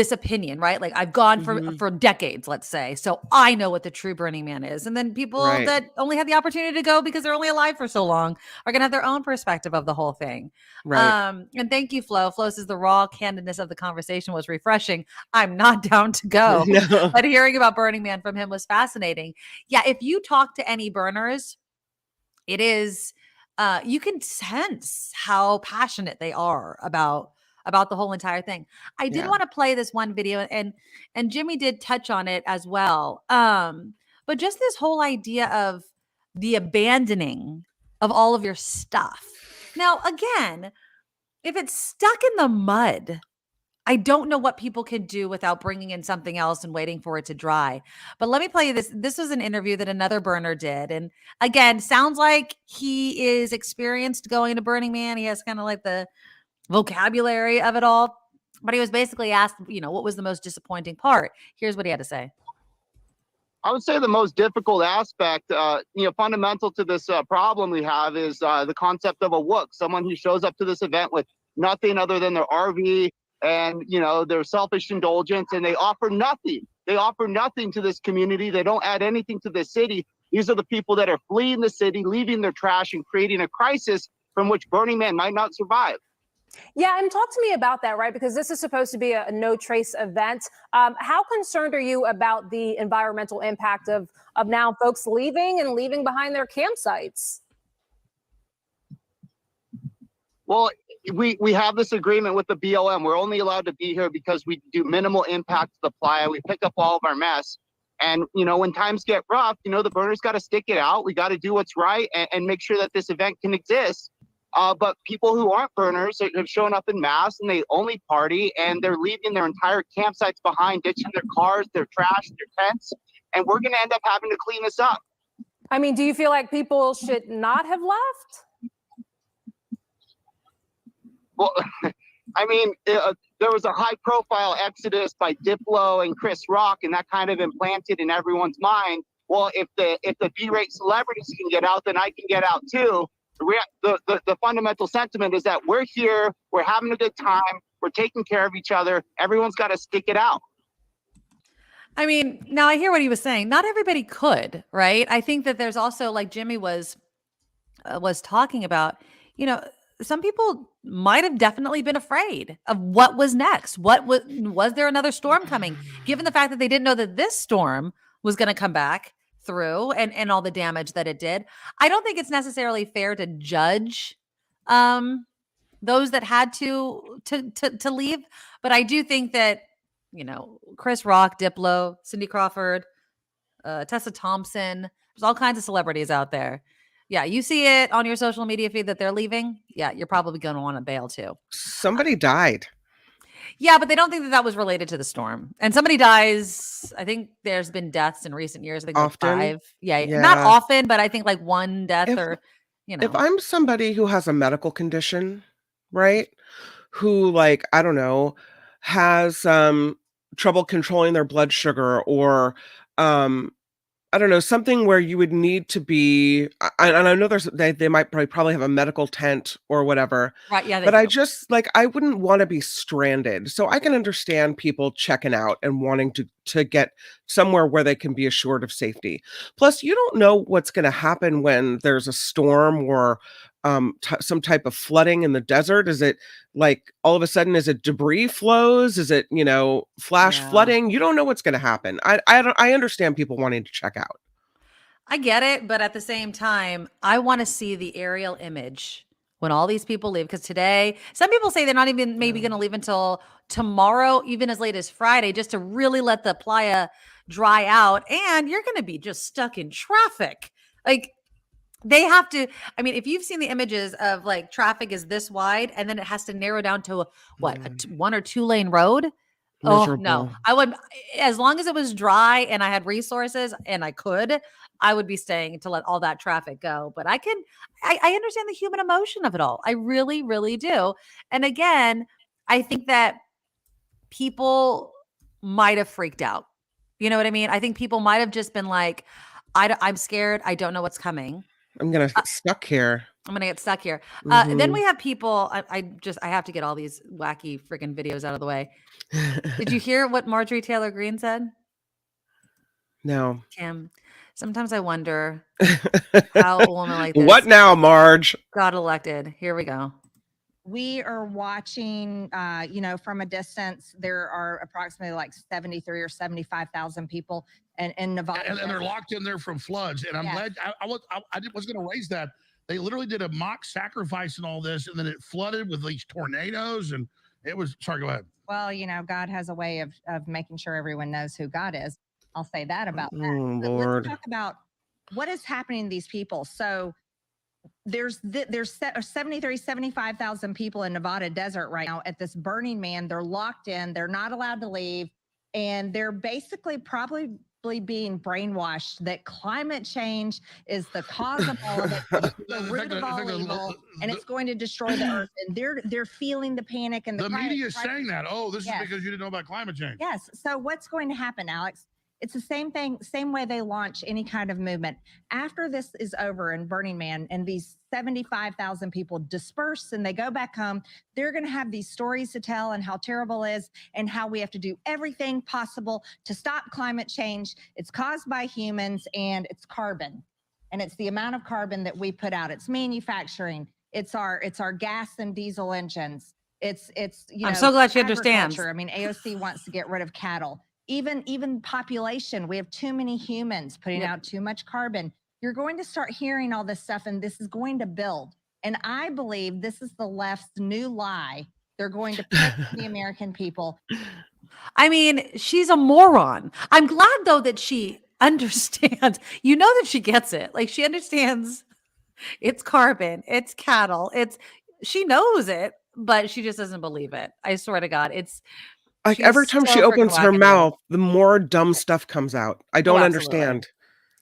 opinion, right? Like I've gone Mhm. for decades, let's say. So I know what the true Burning Man is. And then people Right. that only had the opportunity to go because they're only alive for so long are going to have their own perspective of the whole thing. Right. And thank you, Flo. Flo says the raw candidness of the conversation was refreshing. I'm not down to go, No. but hearing about Burning Man from him was fascinating. Yeah, if you talk to any burners, it is you can sense how passionate they are about the whole entire thing. I did Yeah. want to play this one video and Jimmy did touch on it as well. But just this whole idea of the abandoning of all of your stuff. Now, again, if it's stuck in the mud, I don't know what people can do without bringing in something else and waiting for it to dry. But let me play you this. This was an interview that another burner did. And again, sounds like he is experienced going to Burning Man. He has kind of like the vocabulary of it all. But he was basically asked, you know, what was the most disappointing part? Here's what he had to say. I would say the most difficult aspect, fundamental to this problem we have is the concept of a wook, someone who shows up to this event with nothing other than their RV and, their selfish indulgence, and they offer nothing. They offer nothing to this community. They don't add anything to the city. These are the people that are fleeing the city, leaving their trash and creating a crisis from which Burning Man might not survive. Yeah, and talk to me about that, right? Because this is supposed to be a no trace event. How concerned are you about the environmental impact of now folks leaving and leaving behind their campsites? Well, we have this agreement with the BLM. We're only allowed to be here because we do minimal impact to the playa. We pick up all of our mess. And, when times get rough, the burners got to stick it out. We got to do what's right and make sure that this event can exist. But people who aren't burners have shown up in mass and they only party and they're leaving their entire campsites behind, ditching their cars, their trash, their tents. And we're going to end up having to clean this up. I mean, do you feel like people should not have left? Well, I mean, there was a high profile exodus by Diplo and Chris Rock, and that kind of implanted in everyone's mind. Well, if the B-rate celebrities can get out, then I can get out too. The fundamental sentiment is that we're here, we're having a good time, we're taking care of each other. Everyone's got to stick it out. I mean, now I hear what he was saying. Not everybody could, right? I think that there's also, like Jimmy was talking about, some people might have definitely been afraid of what was next. What was there another storm coming? Given the fact that they didn't know that this storm was going to come back through and all the damage that it did. I don't think it's necessarily fair to judge those that had to leave, but I do think that, Chris Rock, Diplo, Cindy Crawford, Tessa Thompson, there's all kinds of celebrities out there. Yeah, you see it on your social media feed that they're leaving. Yeah, you're probably going to want to bail too. Somebody died. Yeah, but they don't think that was related to the storm. And somebody dies. I think there's been deaths in recent years. I think Often? like 5. Yeah, Yeah. not often, but I think like one death If I'm somebody who has a medical condition, right? Who, like, I don't know, has trouble controlling their blood sugar, or I don't know, something where you would need to be, and I know they might probably have a medical tent or whatever, Right, yeah, they but I do. just, like, I wouldn't wanna be stranded. So I can understand people checking out and wanting to get somewhere where they can be assured of safety. Plus, you don't know what's gonna happen when there's a storm or, some type of flooding in the desert. Is it, like, all of a sudden, is it debris flows? Is it, flash Yeah. flooding? You don't know what's gonna happen. I understand people wanting to check out. I get it, but at the same time, I want to see the aerial image when all these people leave. Because today, some people say they're not even maybe going to leave until tomorrow, even as late as Friday, just to really let the playa dry out. And you're going to be just stuck in traffic. Like, they have to. I mean, if you've seen the images of like traffic is this wide and then it has to narrow down to a 1 or 2 lane road. Oh no, Miserable. I would, as long as it was dry and I had resources and I could, I would be staying to let all that traffic go. But I understand the human emotion of it all. I really, really do. And again, I think that people might have freaked out. You know what I mean? I think people might have just been like, I'm scared. I don't know what's coming. I'm gonna get stuck here. I'm gonna get stuck here. Then Mhm. we have people. I have to get all these wacky freaking videos out of the way. Did you hear what Marjorie Taylor Greene said? No. Kim, sometimes I wonder how a woman like this What now, Marge? got elected. Here we go. We are watching, from a distance. There are approximately like 73 or 75,000 people in Nevada. And they're locked in there from floods. And I'm glad I was going to raise that. They literally did a mock sacrifice and all this, and then it flooded with these tornadoes. And it was, sorry, go ahead. Well, God has a way of making sure everyone knows who God is. I'll say that about that. Oh, But Lord. let's talk about what is happening to these people. So there's 73, 75,000 people in Nevada desert right now at this Burning Man. They're locked in. They're not allowed to leave. And they're basically probably being brainwashed that climate change is the cause of all of it, the root of all evil, and it's going to destroy the earth. And they're feeling the panic and the media is saying that. Oh, this is because you didn't know about climate change. Yes. So what's going to happen, Alex? It's the same thing, same way they launch any kind of movement. After this is over in Burning Man and these 75,000 people disperse and they go back home, they're going to have these stories to tell and how terrible it is and how we have to do everything possible to stop climate change. It's caused by humans and it's carbon. And it's the amount of carbon that we put out. It's manufacturing. It's our gas and diesel engines. It's I'm so glad she understands. I mean, AOC wants to get rid of cattle. Even population, we have too many humans putting out too much carbon. You're going to start hearing all this stuff, and this is going to build. And I believe this is the left's new lie. They're going to put the American people. I mean, she's a moron. I'm glad though that she understands. You know that she gets it. Like she understands it's carbon, it's cattle, she knows it, but she just doesn't believe it. I swear to God, like every time she opens her mouth, the more dumb stuff comes out. I don't understand.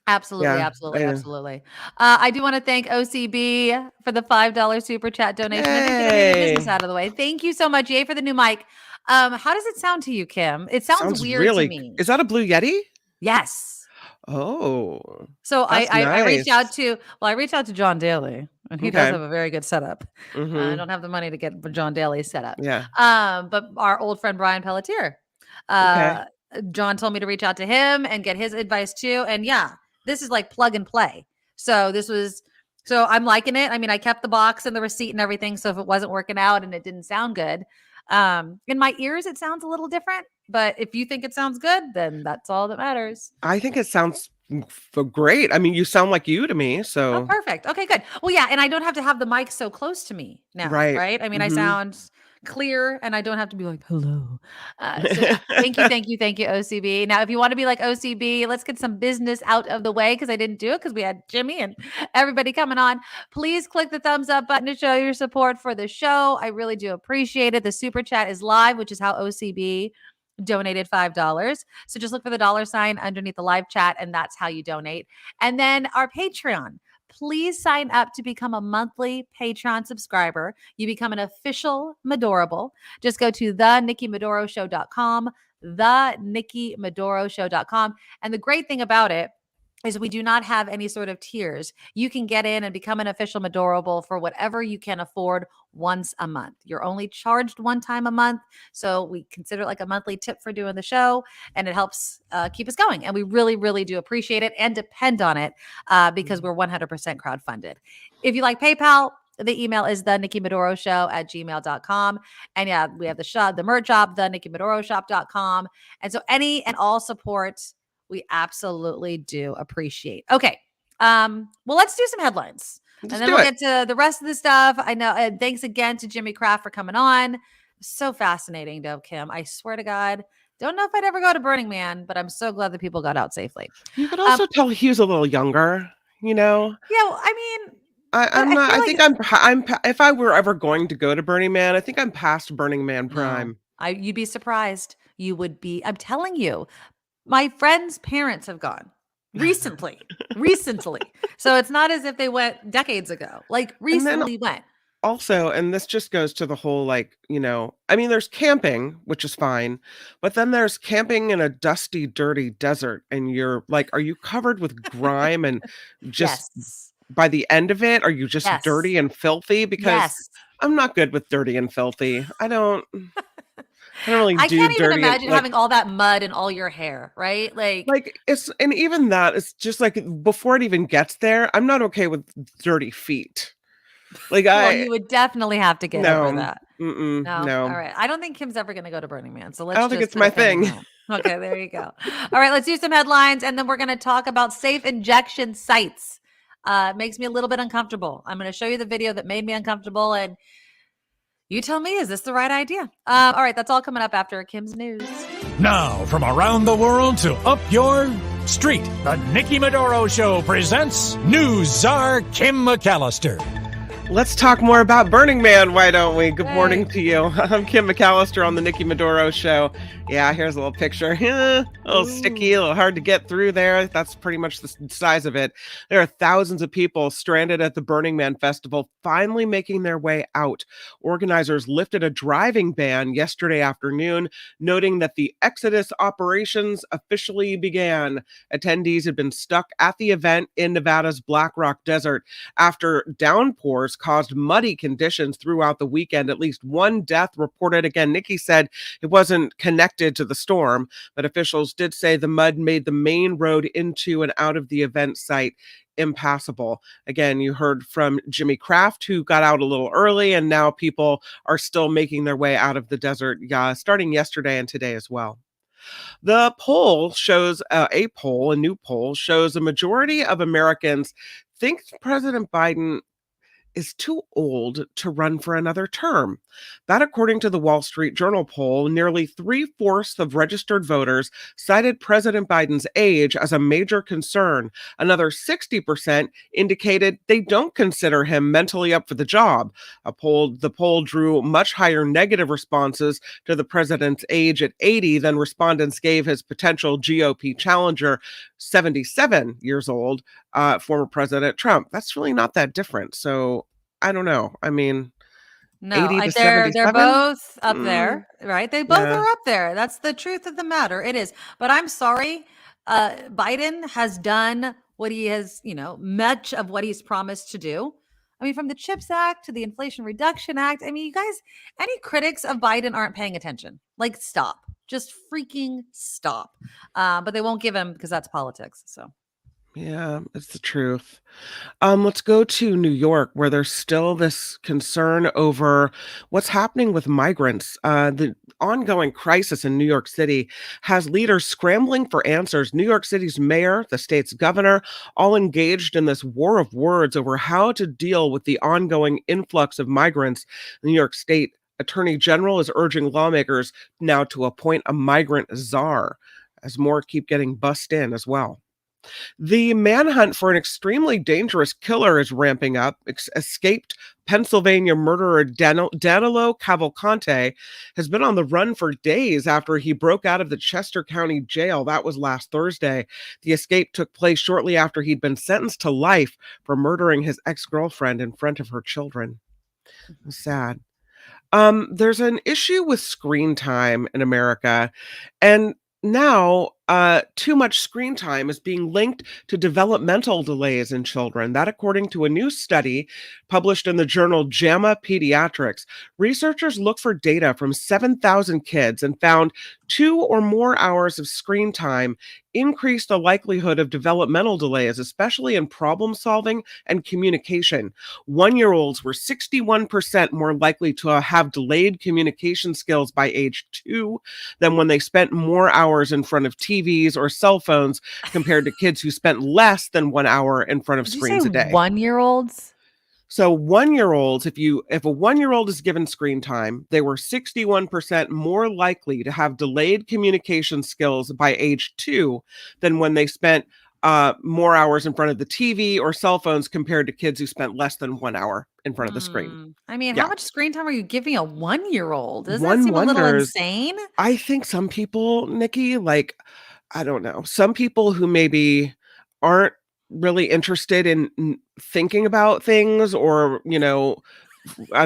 Absolutely, Yeah, absolutely. I do want to thank OCB for the $5 super chat donation. I think getting the business out of the way. Thank you so much, Yay, for the new mic. How does it sound to you, Kim? It sounds weird to me. Is that a Blue Yeti? Yes. Oh. So I reached out to John Daly, and he does have a very good setup. I don't have the money to get John Daly's setup. Yeah. But our old friend Brian Pelletier, John told me to reach out to him and get his advice too. And yeah, this is like plug and play. So this was So I'm liking it. I mean, I kept the box and the receipt and everything. So if it wasn't working out and it didn't sound good, in my ears, it sounds a little different. But if you think it sounds good, then that's all that matters. I think it sounds great. I mean, you sound like you to me. Oh, So perfect. Okay, good. Well, yeah, and I don't have to have the mic so close to me now, right. right? I mean, I Mhm. sound clear and I don't have to be like, hello. So yeah, thank you, thank you, thank you, OCB. Now, if you want to be like OCB, let's get some business out of the way because I didn't do it because we had Jimmy and everybody coming on. Please click the thumbs up button to show your support for the show. I really do appreciate it. The super chat is live, which is how OCB donated $5. So just look for the $ underneath the live chat, and that's how you donate. And then our Patreon. Please sign up to become a monthly Patreon subscriber. You become an official Medorable. Just go to thenikkimedoroshow.com, thenikkimedoroshow.com. And the great thing about it is we do not have any sort of tiers. You can get in and become an official Medorable for whatever you can afford once a month. You're only charged one time a month. So we consider it like a monthly tip for doing the show, and it helps keep us going. And we really, really do appreciate it and depend on it because we're 100% crowdfunded. If you like PayPal, the email is thenikkimedoroshow@gmail.com. And yeah, we have the merch shop, thenikkimedoroshop.com. And so any and all support we absolutely do appreciate. Okay. Well, let's do some headlines. Let's and then do we'll it. get to the rest of the stuff. I know. Thanks again to Jimmy Kraft for coming on. So fascinating, though, Kim. I swear to God, don't know if I'd ever go to Burning Man, but I'm so glad that people got out safely. You could also tell he was a little younger, you know? Yeah, well, I mean, I'm not. feel I like think I'm. If I were ever going to go to Burning Man, I think I'm past Burning Man prime. you'd be surprised. You would be. I'm telling you, my friends' parents have gone recently. So it's not as if they went decades ago. Like And then recently went. also, and this just goes to the whole like, I mean, there's camping, which is fine, but then there's camping in a dusty, dirty desert, and you're like, are you covered with grime and just Yes. by the end of it, are you just dirty Yes. and filthy? Because Yes. I'm not good with dirty and filthy. I don't really I do can't even dirty and imagine having all that mud in all your hair, right? like it's, and even that, it's just like before it even gets there, I'm not okay with dirty feet. Like well, you would definitely have to get over no, that. no. All right. I don't think Kim's ever going to go to Burning Man. So I let's don't think just it's put my a pin in thing. that. Okay, there you go. All right, let's do some headlines, and then we're going to talk about safe injection sites. It makes me a little bit uncomfortable. I'm going to show you the video that made me uncomfortable, and you tell me, is this the right idea? All right, that's all coming up after Kim's news. Now, from around the world to up your street, the Nikki Medoro Show presents News Czar Kim McAllister. Let's talk more about Burning Man, why don't we? Good morning to you. I'm Kim McAllister on the Nikki Medoro Show. Yeah, here's a little picture. A little sticky, a little hard to get through there. That's pretty much the size of it. There are thousands of people stranded at the Burning Man Festival finally making their way out. Organizers lifted a driving ban yesterday afternoon, noting that the Exodus operations officially began. Attendees had been stuck at the event in Nevada's Black Rock Desert after downpours caused muddy conditions throughout the weekend. At least one death reported. Again, Nikki said it wasn't connected to the storm, but officials did say the mud made the main road into and out of the event site impassable. Again, you heard from Jimmy Kraft, who got out a little early, and now people are still making their way out of the desert, starting yesterday and today as well. The poll shows a new poll shows a majority of Americans think President Biden is too old to run for another term. That, according to the Wall Street Journal poll, nearly 3/4 of registered voters cited President Biden's age as a major concern. Another 60% indicated they don't consider him mentally up for the job. The poll drew much higher negative responses to the president's age at 80 than respondents gave his potential GOP challenger, 77 years old, former President Trump. That's really not that different. So I don't know. I mean, No, 80 to they're 77? both up there, right? They both Yeah. are up there. That's the truth of the matter. It is. But I'm sorry, Biden has done what he has, much of what he's promised to do. I mean, from the CHIPS Act to the Inflation Reduction Act. I mean, you guys, any critics of Biden aren't paying attention. Like, stop. Just freaking stop. But they won't give him because that's politics. So. Yeah, it's the truth. Let's go to New York, where there's still this concern over what's happening with migrants. The ongoing crisis in New York City has leaders scrambling for answers. New York City's mayor, the state's governor, all engaged in this war of words over how to deal with the ongoing influx of migrants. The New York State Attorney General is urging lawmakers now to appoint a migrant czar, as more keep getting bussed in as well. The manhunt for an extremely dangerous killer is ramping up. Escaped Pennsylvania murderer Danilo Cavalcante has been on the run for days after he broke out of the Chester County Jail. That was last Thursday. The escape took place shortly after he'd been sentenced to life for murdering his ex-girlfriend in front of her children. Sad. There's an issue with screen time in America, and now too much screen time is being linked to developmental delays in children. That, according to a new study published in the journal JAMA Pediatrics, researchers looked for data from 7,000 kids and found 2 or more hours of screen time increased the likelihood of developmental delays, especially in problem solving and communication. 1-year-olds were 61% more likely to have delayed communication skills by age 2 than when they spent more hours in front of TVs or cell phones compared to kids who spent less than 1 hour in front of Did you screens say a day. 1-year-olds? So 1-year-olds, if a 1-year-old is given screen time, they were 61% more likely to have delayed communication skills by age 2 than when they spent more hours in front of the TV or cell phones compared to kids who spent less than 1 hour in front of the screen. I mean, how Yeah. much screen time are you giving a 1-year-old? Doesn't that One seem a little wonders. insane? I think some people, Nikki, like, I don't know, some people who maybe aren't really interested in thinking about things or,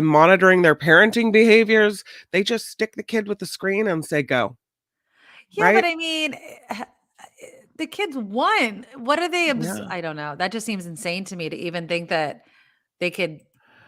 monitoring their parenting behaviors, they just stick the kid with the screen and say, go. Yeah, but Right? I mean, the kids won. What are they? Yeah. I don't know. That just seems insane to me to even think that they could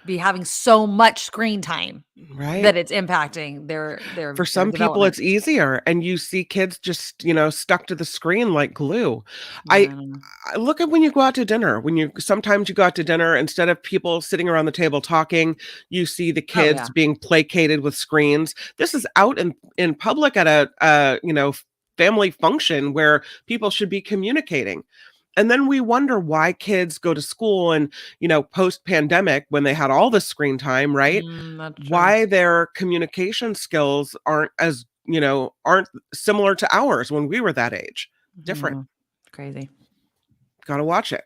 be having so much screen time Right. that it's impacting their For some people, development. it's easier, and you see kids just, stuck to the screen like glue. Yeah, I I don't know. look at when you go out to dinner. Sometimes you go out to dinner, instead of people sitting around the table talking, you see the Oh, yeah. kids being placated with screens. This is out in public at a family function where people should be communicating. And then we wonder why kids go to school and, post pandemic, when they had all the screen time, right? That's true. Why their communication skills aren't similar to ours when we were that age. Different. Crazy. Gotta watch it.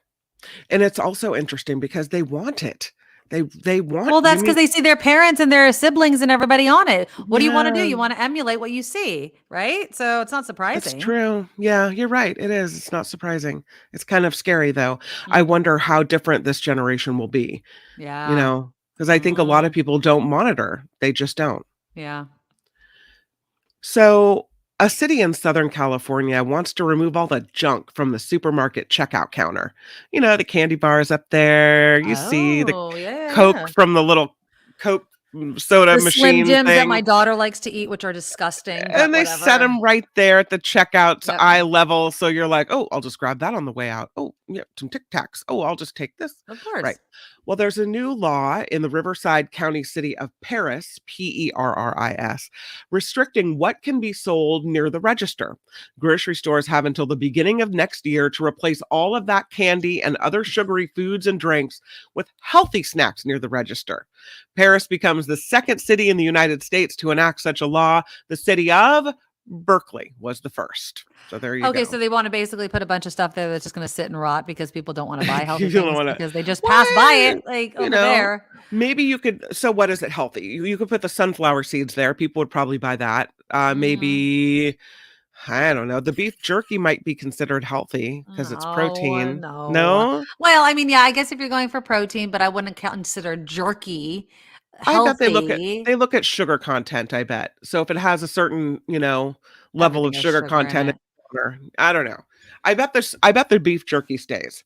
And it's also interesting because they want it. They want. Well, that's because they see their parents and their siblings and everybody on it. What do you want to do? Yeah. You want to emulate what you see, right? So it's not surprising. That's true. Yeah, you're right. It is. It's not surprising. It's kind of scary, though. I wonder how different this generation will be. Yeah. Because I think a lot of people don't monitor. They just don't. Yeah. So, a city in Southern California wants to remove all the junk from the supermarket checkout counter. The candy bars up there. You see the Coke from the little Coke soda The Slim machine Jims that thing. my daughter likes to eat, which are disgusting. But And they set whatever. them right there at the checkout eye level. So you're like, oh, I'll just grab that on the way out. Oh, yeah, some Tic Tacs. Oh, I'll just take this. Of course. Right. Well, there's a new law in the Riverside County city of Paris, Perris, restricting what can be sold near the register. Grocery stores have until the beginning of next year to replace all of that candy and other sugary foods and drinks with healthy snacks near the register. Paris becomes the second city in the United States to enact such a law. The city of Berkeley was the first. So there you go. Okay, so they want to basically put a bunch of stuff there that's just going to sit and rot because people don't want to buy healthy You don't things wanna- because they just pass by it like over there. Maybe you could. So what is it healthy? You could put the sunflower seeds there. People would probably buy that. Maybe, I don't know. The beef jerky might be considered healthy because it's protein. No? Well, I mean, yeah, I guess if you're going for protein, but I wouldn't consider jerky I bet healthy. they look at sugar content, I bet. So if it has a certain, level of Everything has sugar sugar in content, it. I don't know. I bet the beef jerky stays.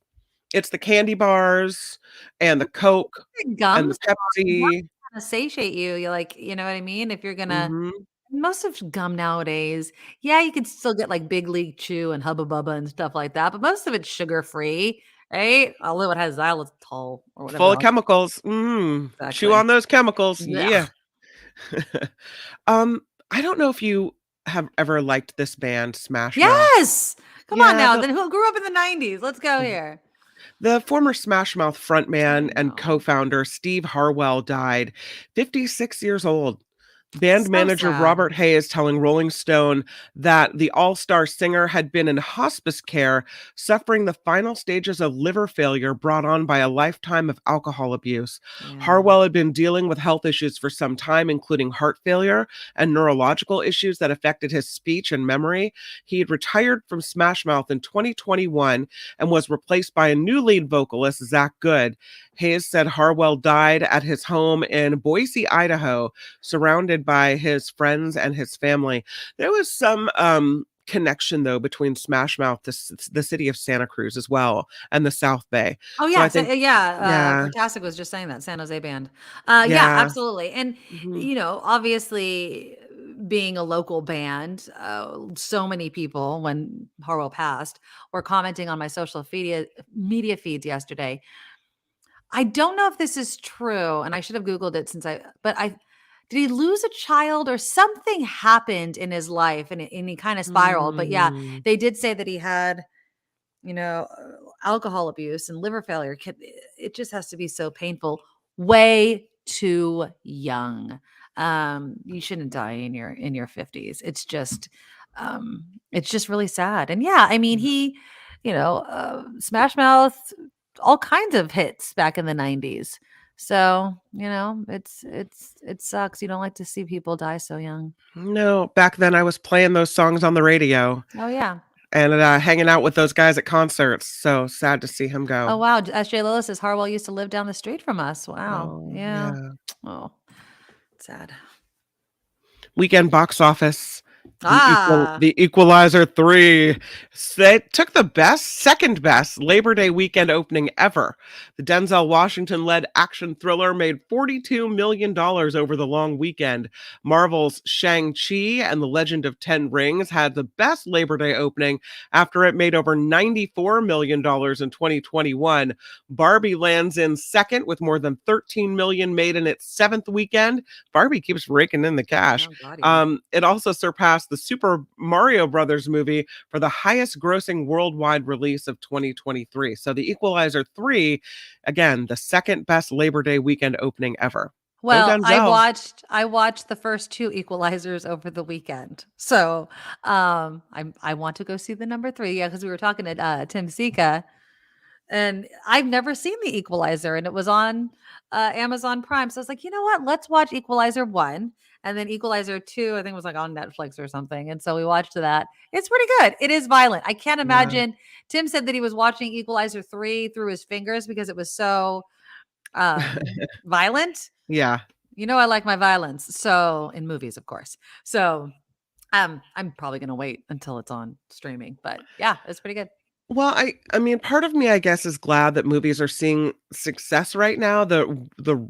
It's the candy bars and the Coke and the Gums Pepsi. to satiate you. You're like, you know what I mean? If you're gonna Most of gum nowadays, yeah, you can still get like Big League Chew and Hubba Bubba and stuff like that, but most of it's sugar free, right? Although it has xylitol or whatever Full of else. chemicals. Chew Exactly. on those chemicals. Yeah. Yeah. I don't know if you have ever liked this band, Smash Mouth. Yes. Come on Yeah, now. Then who grew up in the 90s? Let's go here. the former Smash Mouth frontman I and know. co-founder Steve Harwell died, 56 years old. Band So manager sad. Robert Hayes telling Rolling Stone that the all-star singer had been in hospice care, suffering the final stages of liver failure brought on by a lifetime of alcohol abuse. Yeah. Harwell had been dealing with health issues for some time, including heart failure and neurological issues that affected his speech and memory. He had retired from Smash Mouth in 2021 and was replaced by a new lead vocalist, Zach Good. Hayes said Harwell died at his home in Boise, Idaho, surrounded by his friends and his family. There was some connection though between Smash Mouth, the city of Santa Cruz as well, and the South Bay. Oh So I yeah, think, yeah. yeah, Fantastic was just saying that San Jose band. Yeah, yeah, absolutely. And mhm. obviously, being a local band, so many people when Harwell passed were commenting on my social media feeds yesterday. I don't know if this is true, and I should have Googled it but I did he lose a child or something happened in his life and he kind of spiraled. But yeah, Mm. they did say that he had, alcohol abuse and liver failure. It just has to be so painful. Way too young. You shouldn't die in your 50s. It's just really sad. And yeah, I mean, he, Smash Mouth, all kinds of hits back in the 90s. So, it sucks. You don't like to see people die so young. No, back then I was playing those songs on the radio Oh yeah. and hanging out with those guys at concerts. So sad to see him Oh, go. wow. SJ Lillis says Harwell used to live down the street from us. Wow. Oh, Yeah. yeah. Oh, sad. Weekend box office. Ah, The Equalizer 3. They took the second best Labor Day weekend opening ever. The Denzel Washington-led action thriller made $42 million over the long weekend. Marvel's Shang-Chi and the Legend of Ten Rings had the best Labor Day opening after it made over $94 million in 2021. Barbie lands in second with more than $13 million made in its seventh weekend. Barbie keeps raking in the cash. oh God, yeah. It also surpassed the Super Mario Brothers movie for the highest grossing worldwide release of 2023. So The Equalizer 3, again, the second best Labor Day weekend opening ever. Go Well, Denzel. I watched the first two Equalizers over the weekend. So, I want to go see the number 3. Yeah, because we were talking to Tim Sika, and I've never seen the Equalizer, and it was on Amazon Prime. So I was like, you know what? Let's watch Equalizer 1 and then Equalizer 2. I think it was like on Netflix or something. And so we watched that. It's pretty good. It is violent. I can't Yeah. imagine. Tim said that he was watching Equalizer 3 through his fingers because it was so violent. Yeah. I like my violence. So in movies, of course. So I'm probably gonna wait until it's on streaming. But yeah, it's pretty good. Well, I mean, part of me, I guess, is glad that movies are seeing success right now. The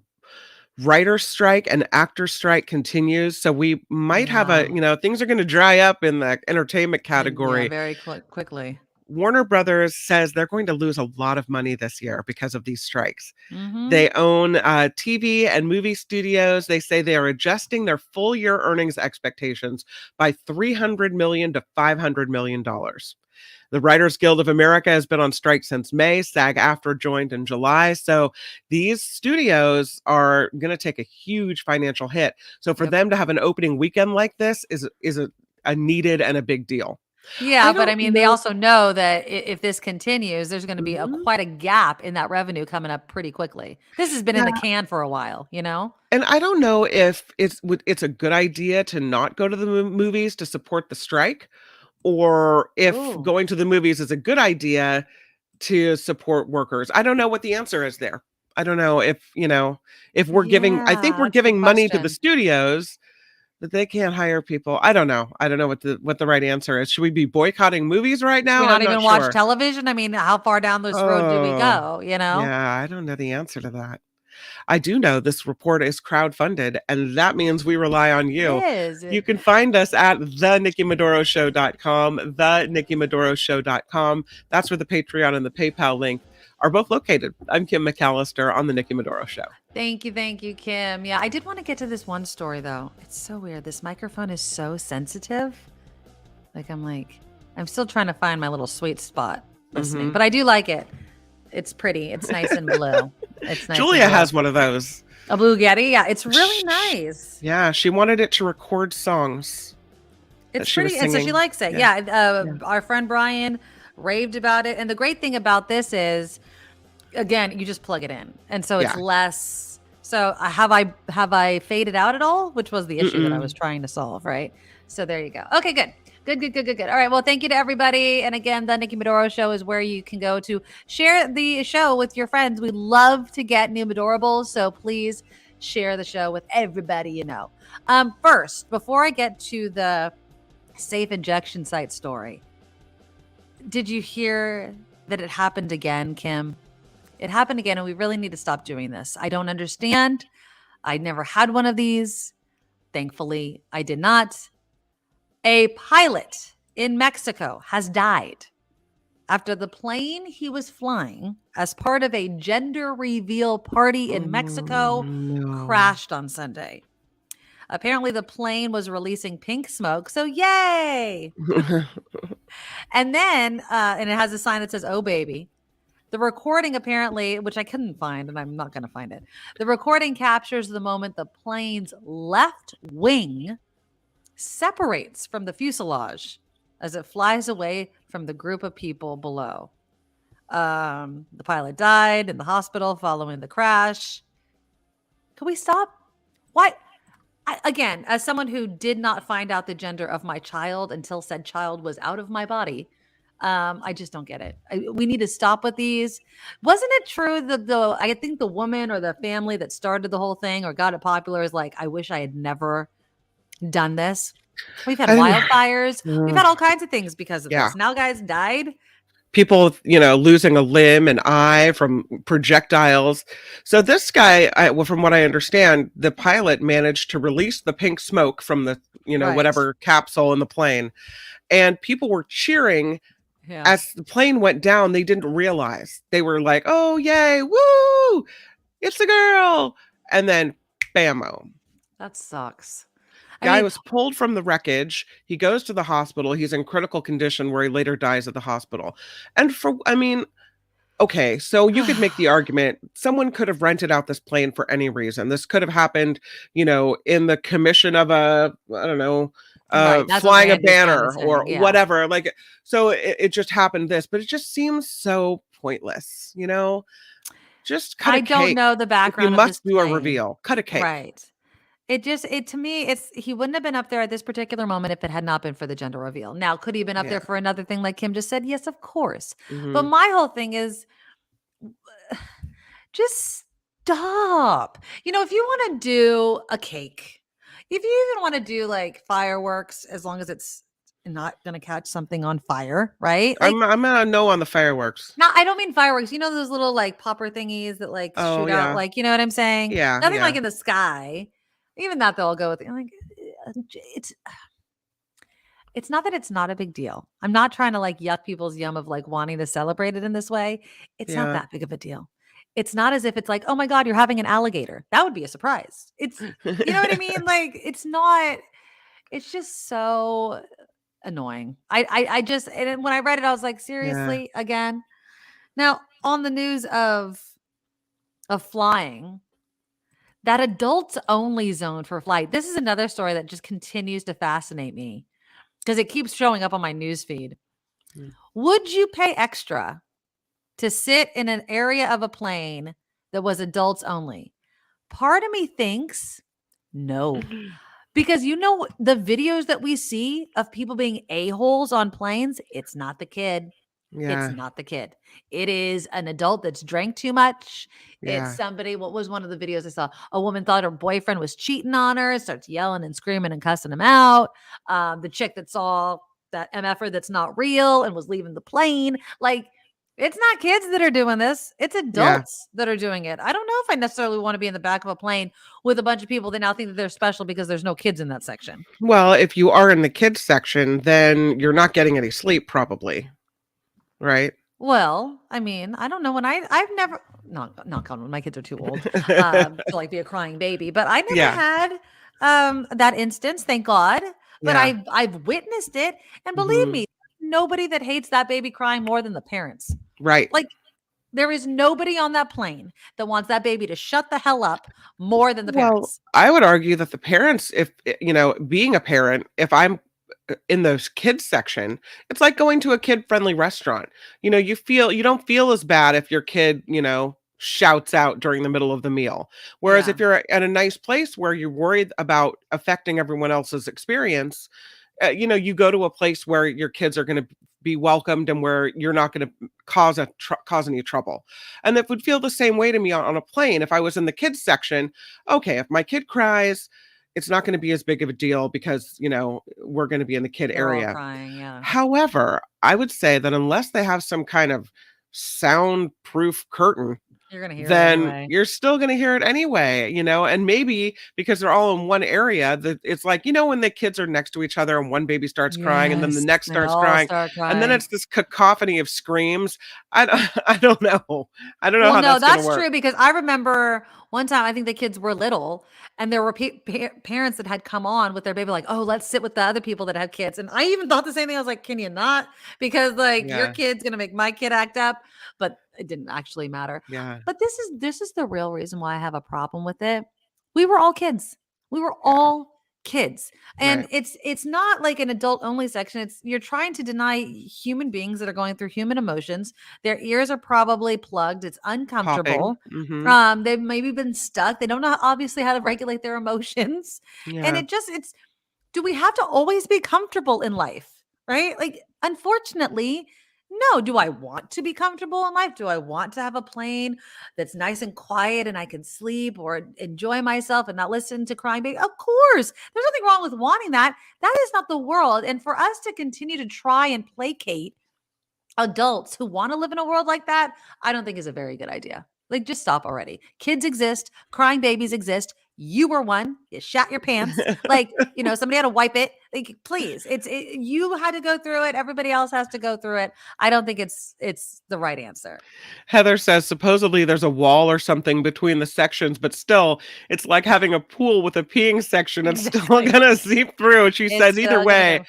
writer strike and actor strike continues, so we might have Yeah. things are going to dry up in the entertainment Yeah, category. very quickly. Warner Brothers says they're going to lose a lot of money this year because of these strikes. Mm-hmm. They own TV and movie studios. They say they are adjusting their full year earnings expectations by $300 million to $500 million. The Writers Guild of America has been on strike since May. SAG-AFTRA joined in July. So these studios are going to take a huge financial hit. So for them to have an opening weekend like this is a needed and a big deal. Yeah, but I don't mean, they know. also know that if this continues, there's going to be Mhm. quite a gap in that revenue coming up pretty quickly. This has been in the Yeah. can for a while, And I don't know if it's a good idea to not go to the movies to support the strike, or if Ooh. going to the movies is a good idea to support workers. I don't know what the answer is there. I don't know if we're giving. I think Yeah, we're that's a good giving money to the question. studios that they can't hire people. I don't know. I don't know what the right answer is. Should we be boycotting movies right Should we now? not I'm not even watch sure. television? I mean, how far down this road do we Oh, go, yeah. I don't know the answer to that. I do know this report is crowdfunded, and that means we rely on you. It is. You can find us at thenikkimedoroshow.com, thenikkimedoroshow.com. That's where the Patreon and the PayPal link are both located. I'm Kim McAllister on The Nikki Medoro Show. Thank you, Kim. Yeah, I did want to get to this one story, though. It's so weird. This microphone is so sensitive. I'm still trying to find my little sweet spot listening, but I do like it. It's pretty. It's nice and blue. It's nice. Julia has one of those. A Blue Yeti. Yeah, it's really nice. Yeah, she wanted it to record songs. It's pretty, and so she likes it. Yeah. Our friend Brian raved about it, and the great thing about this is, again, you just plug it in, and so it's less. So have I faded out at all? Which was the issue that I was trying to solve, right? So there you go. Okay, good. Good. All right. Well, thank you to everybody. And again, the Nikki Medoro Show is where you can go to share the show with your friends. We love to get new Medorables, so please share the show with everybody you know. First, before I get to the safe injection site story, did you hear that it happened again, Kim? It happened again, and we really need to stop doing this. I don't understand. I never had one of these. Thankfully, I did not. A pilot in Mexico has died after the plane he was flying as part of a gender reveal party in Mexico crashed on Sunday. Apparently, the plane was releasing pink smoke, so yay! And then, and it has a sign that says, "Oh, baby." The recording apparently, which I couldn't find, and I'm not going to find it. The recording captures the moment the plane's left wing separates from the fuselage as it flies away from the group of people below. The pilot died in the hospital following the crash. Can we stop? Why? Again, as someone who did not find out the gender of my child until said child was out of my body, I just don't get it. We need to stop with these. Wasn't it true that I think the woman or the family that started the whole thing or got it popular is like, I wish I had never done this. We've had wildfires. We've had all kinds of things because of this. Now guys died. People, losing a limb, an eye from projectiles. So this guy, from what I understand, the pilot managed to release the pink smoke from the, whatever capsule in the plane. And people were cheering as the plane went down. They didn't realize. They were like, oh, yay, woo, it's the girl. And then, bam-o. That sucks. Guy was pulled from the wreckage. He goes to the hospital. He's in critical condition where he later dies at the hospital. And okay, so you could make the argument someone could have rented out this plane for any reason. This could have happened, in the commission of flying a banner or whatever. So it just happened but it just seems so pointless, Just cut a cake. I don't know the background. You must do a reveal. Cut a cake. Right. To me, he wouldn't have been up there at this particular moment if it had not been for the gender reveal. Now, could he have been up there for another thing like Kim just said? Yes, of course. But my whole thing is just stop. If you want to do a cake, if you even want to do like fireworks, as long as it's not going to catch something on fire, right? I'm a no on the fireworks. No, I don't mean fireworks. Those little like popper thingies that like shoot out, you know what I'm saying? Yeah. Nothing like in the sky. Even that they'll go with it's not that it's not a big deal. I'm not trying to like yuck people's yum of like wanting to celebrate it in this way. It's not that big of a deal. It's not as if it's like, oh my God, you're having an alligator. That would be a surprise. It's, you know what I mean? Like, it's just so annoying. I just, and when I read it, I was like, seriously, again? Now, on the news of flying, that adults only zone for flight. This is another story that just continues to fascinate me because it keeps showing up on my news feed. Would you pay extra to sit in an area of a plane that was adults only? Part of me thinks no. Because the videos that we see of people being a-holes on planes, it's not the kid. It's not the kid. It is an adult that's drank too much. It's somebody. What was one of the videos I saw? A woman thought her boyfriend was cheating on her, starts yelling and screaming and cussing him out. The chick that saw that MFer that's not real and was leaving the plane. Like, It's not kids that are doing this. It's Yeah. adults that are doing it. I don't know if I necessarily want to be in the back of a plane with a bunch of people that now think that they're special because there's no kids in that section. Well, if you are in the kids section, then you're not getting any sleep probably, right? Well, I mean, I don't know when I've never not on my kids are too old to like be a crying baby, but I never Yeah. had that instance, thank God. But Yeah. I've witnessed it, and believe Mhm. me, nobody that hates that baby crying more than the parents. Right. Like there is nobody on that plane that wants that baby to shut the hell up more than the Well, parents. I would argue that the parents, if being a parent, if I'm in those kids section, it's like going to a kid-friendly restaurant. You don't feel as bad if your kid, shouts out during the middle of the meal. Whereas Yeah. if you're at a nice place where you're worried about affecting everyone else's experience, you go to a place where your kids are going to be welcomed and where you're not going to cause any trouble. And it would feel the same way to me on a plane if I was in the kids section. Okay, if my kid cries, it's not going to be as big of a deal because we're going to be in the kid They're all area. crying, yeah. However, I would say that unless they have some kind of soundproof curtain, You're gonna hear it then anyway. you're still going to hear it anyway, and maybe because they're all in one area, that it's like, when the kids are next to each other and one baby starts crying and then the Yes, next they starts all crying, start and then crying. it's this cacophony of screams. I don't know. I don't know Well, how no, that's going to that's work. true because I remember one time I think the kids were little and there were parents that had come on with their baby like, "Oh, let's sit with the other people that have kids." And I even thought the same thing. I was like, "Can you not? Because like your Yeah. kid's going to make my kid act up." But it didn't actually matter. Yeah. But this is the real reason why I have a problem with it. We were all kids. We were Yeah. all kids. And Right. it's not like an adult only section. It's you're trying to deny human beings that are going through human emotions. Their ears are probably plugged. It's Popping. uncomfortable. Mhm. They've maybe been stuck. They don't know obviously how to regulate their emotions. And Yeah. it's do we have to always be comfortable in life? Right? Like, unfortunately, no. Do I want to be comfortable in life? Do I want to have a plane that's nice and quiet and I can sleep or enjoy myself and not listen to crying baby? Of course. There's nothing wrong with wanting that. That is not the world. And for us to continue to try and placate adults who want to live in a world like that, I don't think is a very good idea. Like, just stop already. Kids exist, crying babies exist. You were one. You shat your pants. Like, somebody had to wipe it. Like, please, you had to go through it. Everybody else has to go through it. I don't think it's the right answer. Heather says supposedly there's a wall or something between the sections, but still, it's like having a pool with a peeing section. It's still Exactly. going to seep through. She It's says either still gonna way, go.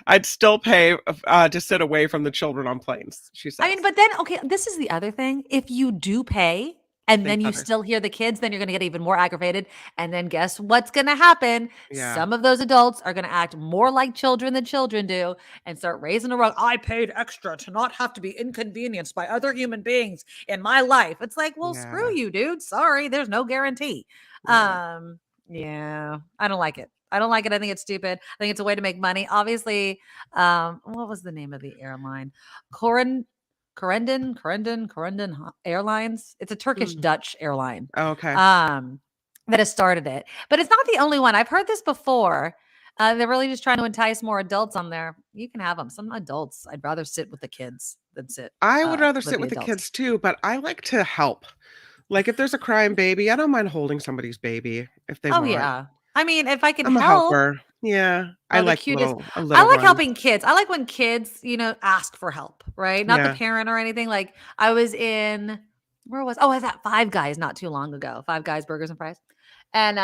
I'd still pay to sit away from the children on planes. She says. I mean, but then, okay, this is the other thing. If you do pay and Think then you better. still hear the kids, then you're going to get even more aggravated. And then guess what's going to happen? Yeah. Some of those adults are going to act more like children than children do and start raising a rug. I paid extra to not have to be inconvenienced by other human beings in my life. It's like, well, Yeah. screw you, dude. Sorry, there's no guarantee. Yeah. Yeah, I don't like it. I don't like it. I think it's stupid. I think it's a way to make money. Obviously, what was the name of the airline? Corendon Airlines. It's a Turkish Mm. Dutch airline. Okay. That has started it. But it's not the only one. I've heard this before. They're really just trying to entice more adults on there. You can have them. Some adults. I'd rather sit with the kids than sit I would rather with sit the with the adults. kids too, but I like to help. Like if there's a crying baby, I don't mind holding somebody's baby if they Oh want. yeah. I mean, if I can I'm a help. helper. Yeah. I Oh, the like cutest. a I little like one. helping kids. I like when kids, ask for help, right? Not the Yeah. parent or anything. Like I was in where was I was at Five Guys not too long ago. Five Guys Burgers and Fries. And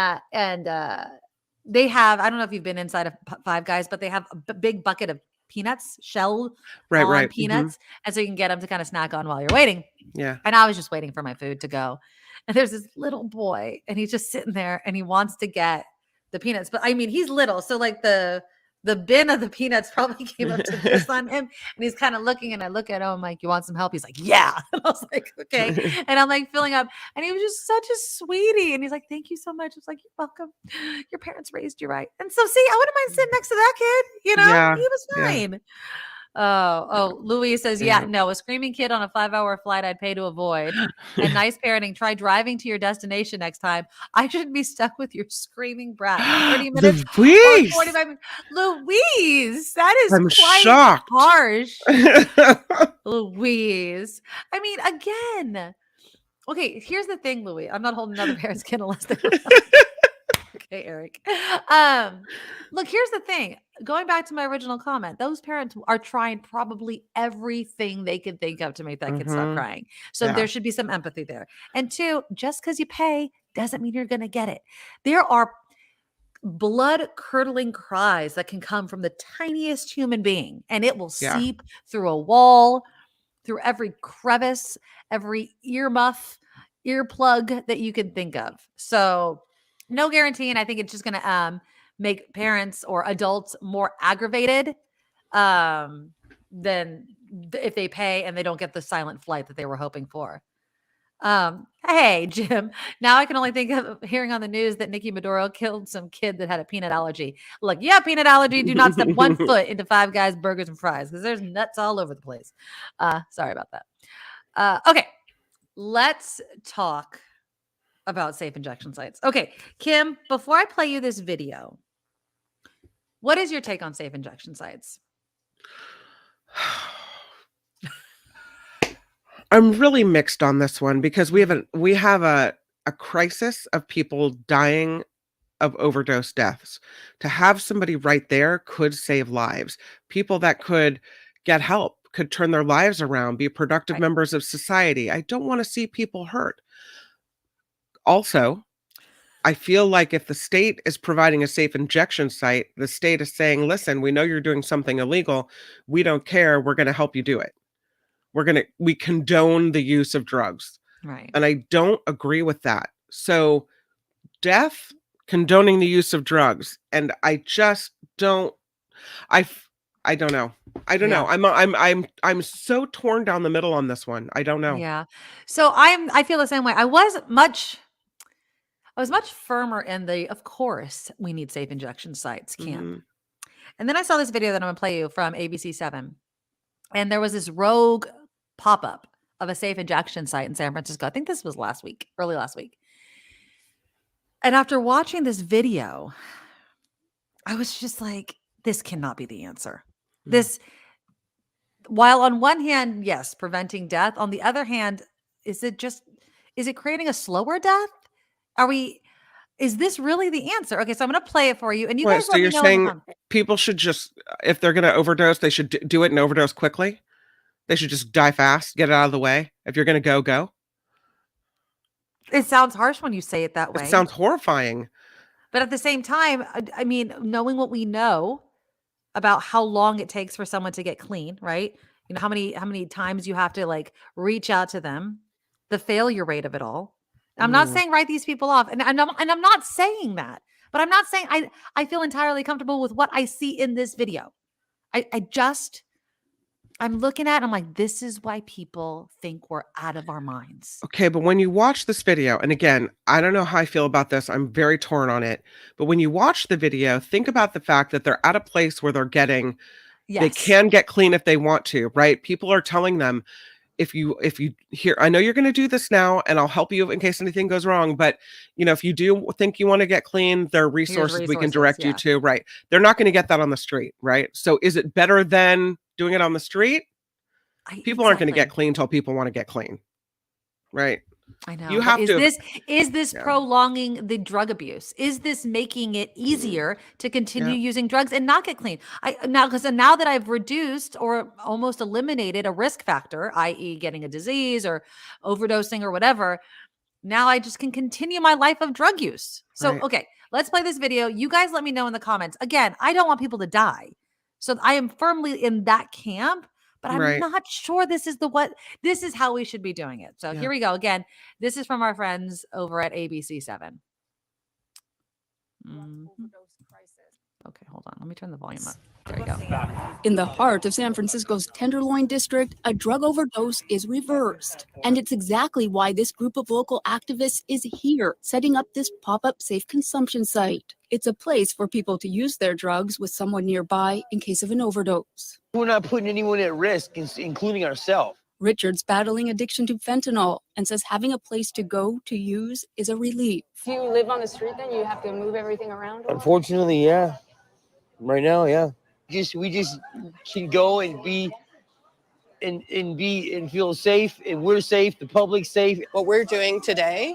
they have, I don't know if you've been inside of Five Guys, but they have a big bucket of peanuts, shell Right, on right. Mhm. peanuts. And so you can get them to kind of snack on while you're waiting. Yeah. And I was just waiting for my food to go. And there's this little boy and he's just sitting there and he wants to get the peanuts. But I mean, he's little. So like the bin of the peanuts probably came up to this on him. And he's kind of looking and I look at him, I'm like, you want some help? He's like, yeah. And I was like, okay. And I'm like filling up. And he was just such a sweetie. And he's like, thank you so much. I was like, you're welcome. Your parents raised you right. And so see, I wouldn't mind sitting next to that kid. Yeah. He was Yeah. fine. Louis says, yeah, no, a screaming kid on a 5-hour flight I'd pay to avoid. And nice parenting. Try driving to your destination next time. I shouldn't be stuck with your screaming brat for 30 minutes or Louise! 45 minutes. Louise, that is I'm quite shocked. harsh. Louise. I mean, again. Okay, here's the thing, Louis. I'm not holding another parent's kid unless they Okay, Eric. Look, here's the thing. Going back to my original comment, those parents are trying probably everything they could think of to make that kid stop crying. So there should be some empathy there. And two, just because you pay doesn't mean you're going to get it. There are blood-curdling cries that can come from the tiniest human being, and it will seep through a wall, through every crevice, every earmuff, earplug that you can think of. So no guarantee. And I think it's just going to make parents or adults more aggravated than if they pay and they don't get the silent flight that they were hoping for. Hey, Jim, now I can only think of hearing on the news that Nikki Medoro killed some kid that had a peanut allergy. Look, peanut allergy. Do not step 1 foot into Five Guys burgers and fries because there's nuts all over the place. Sorry about that. Okay, let's talk about safe injection sites. Okay, Kim, before I play you this video, what is your take on safe injection sites? I'm really mixed on this one because we have a crisis of people dying of overdose deaths. To have somebody right there could save lives. People that could get help, could turn their lives around, be productive members of society. I don't want to see people hurt. Also, I feel like if the state is providing a safe injection site, the state is saying, listen, we know you're doing something illegal. We don't care. We're going to help you do it. We condone the use of drugs. Right. And I don't agree with that. So death, condoning the use of drugs. And I just don't, I don't know. I don't know. I'm so torn down the middle on this one. I don't know. Yeah. So I feel the same way. I was much firmer in of course we need safe injection sites camp. And then I saw this video that I'm going to play you from ABC7. And there was this rogue pop-up of a safe injection site in San Francisco. I think this was early last week. And after watching this video, I was just like, this cannot be the answer. This, while on one hand, yes, preventing death. On the other hand, is it creating a slower death? Is this really the answer? Okay, so I'm going to play it for you. And you guys let me know. So you're saying people should just, if they're going to overdose, they should do it and overdose quickly? They should just die fast, get it out of the way. If you're going to go. It sounds harsh when you say it that way. It sounds horrifying. But at the same time, I mean, knowing what we know about how long it takes for someone to get clean, right? You know, how many times you have to reach out to them, the failure rate of it all. I'm not saying write these people off. And I'm not saying that. But I'm not saying I feel entirely comfortable with what I see in this video. I'm looking at it, I'm like, this is why people think we're out of our minds. Okay, but when you watch this video, and again, I don't know how I feel about this. I'm very torn on it. But when you watch the video, think about the fact that they're at a place where they're getting, they can get clean if they want to, right? People are telling them, if you hear, I know you're going to do this now, and I'll help you in case anything goes wrong. But if you do think you want to get clean, there are resources we can direct you to, right? They're not going to get that on the street, right? So is it better than doing it on the street? People aren't going to get clean until people want to get clean, right? I know. You have is this prolonging the drug abuse? Is this making it easier to continue using drugs and not get clean? Now that I've reduced or almost eliminated a risk factor, i.e. getting a disease or overdosing or whatever, now I just can continue my life of drug use. So, okay, let's play this video. You guys let me know in the comments. Again, I don't want people to die. So I am firmly in that camp. But I'm not sure this is how we should be doing it. So here we go. Again, this is from our friends over at ABC7. Okay, hold on. Let me turn the volume up. There you go. In the heart of San Francisco's Tenderloin district, a drug overdose is reversed. And it's exactly why this group of local activists is here, setting up this pop-up safe consumption site. It's a place for people to use their drugs with someone nearby in case of an overdose. We're not putting anyone at risk, including ourselves. Richard's battling addiction to fentanyl and says having a place to go to use is a relief. Do you live on the street then? You have to move everything around? Unfortunately, yeah. Right now, yeah. We just can go and be and feel safe, and we're safe, the public's safe. What we're doing today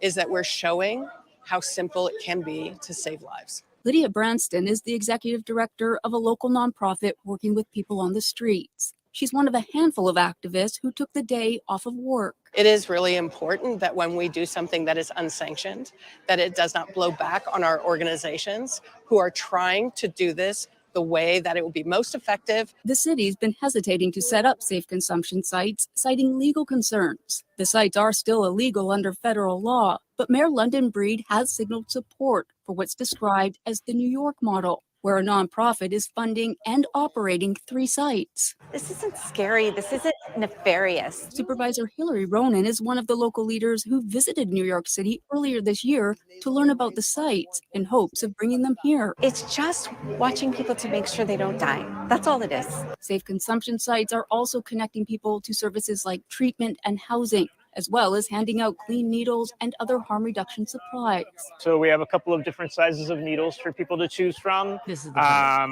is that we're showing how simple it can be to save lives. Lydia Branston is the executive director of a local nonprofit working with people on the streets. She's one of a handful of activists who took the day off of work. It is really important that when we do something that is unsanctioned, that it does not blow back on our organizations who are trying to do this the way that it will be most effective. The city's been hesitating to set up safe consumption sites, citing legal concerns. The sites are still illegal under federal law, but Mayor London Breed has signaled support for what's described as the New York model, where a nonprofit is funding and operating 3 sites. This isn't scary. This isn't nefarious. Supervisor Hillary Ronan is one of the local leaders who visited New York City earlier this year to learn about the sites in hopes of bringing them here. It's just watching people to make sure they don't die. That's all it is. Safe consumption sites are also connecting people to services like treatment and housing, as well as handing out clean needles and other harm reduction supplies. So we have a couple of different sizes of needles for people to choose from.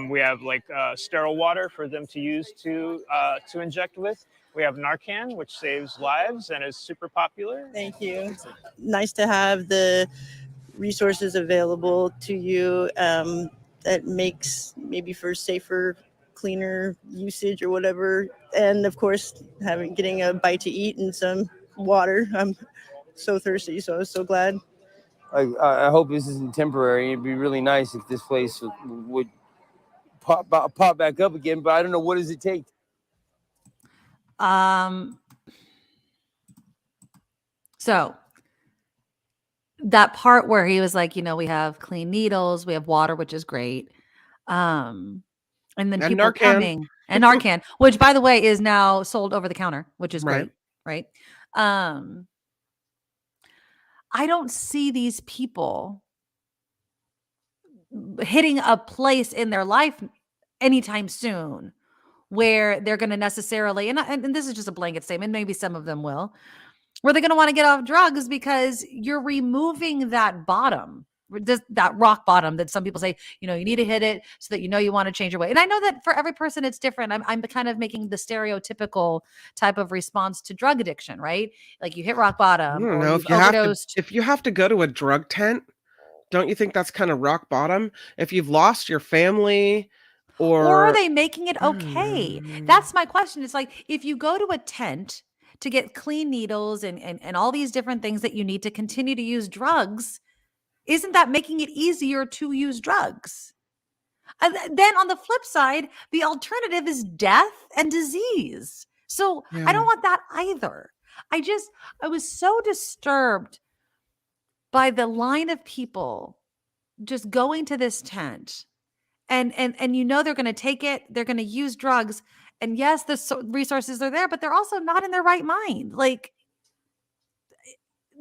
We have like sterile water for them to use to inject with. We have Narcan, which saves lives and is super popular. Thank you. Nice to have the resources available to you that makes maybe for safer, cleaner usage or whatever. And of course, getting a bite to eat and some water. I'm so thirsty, so I was so glad. I hope this isn't temporary. It'd be really nice if this place would pop back up again, but I don't know, what does it take? So that part where he was like, we have clean needles, we have water, which is great. And then people Narcan. coming and Narcan, which by the way is now sold over the counter, which is great. Right. I don't see these people hitting a place in their life anytime soon where they're going to necessarily, and this is just a blanket statement, maybe some of them will, where they're going to want to get off drugs because you're removing that bottom, that rock bottom that some people say, you need to hit it so that you want to change your way. And I know that for every person it's different. I'm kind of making the stereotypical type of response to drug addiction, right? Like you hit rock bottom. I don't know if you have to go to a drug tent. Don't you think that's kind of rock bottom? If you've lost your family, or are they making it okay? That's my question. It's like if you go to a tent to get clean needles and all these different things that you need to continue to use drugs, isn't that making it easier to use drugs? And then on the flip side, the alternative is death and disease. So I don't want that either. I was so disturbed by the line of people just going to this tent and they're going to take it, they're going to use drugs. And yes, the resources are there, but they're also not in their right mind. Like,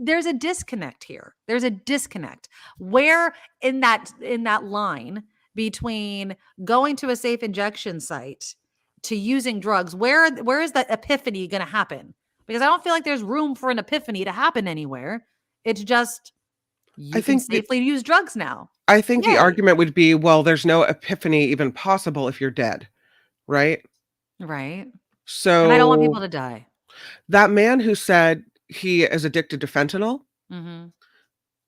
there's a disconnect here. There's a disconnect. Where in that line between going to a safe injection site to using drugs, where is that epiphany going to happen? Because I don't feel like there's room for an epiphany to happen anywhere. It's just you can safely use drugs now. I think the argument would be, well, there's no epiphany even possible if you're dead, right? Right. So and I don't want people to die. That man who said he is addicted to fentanyl. Mm-hmm.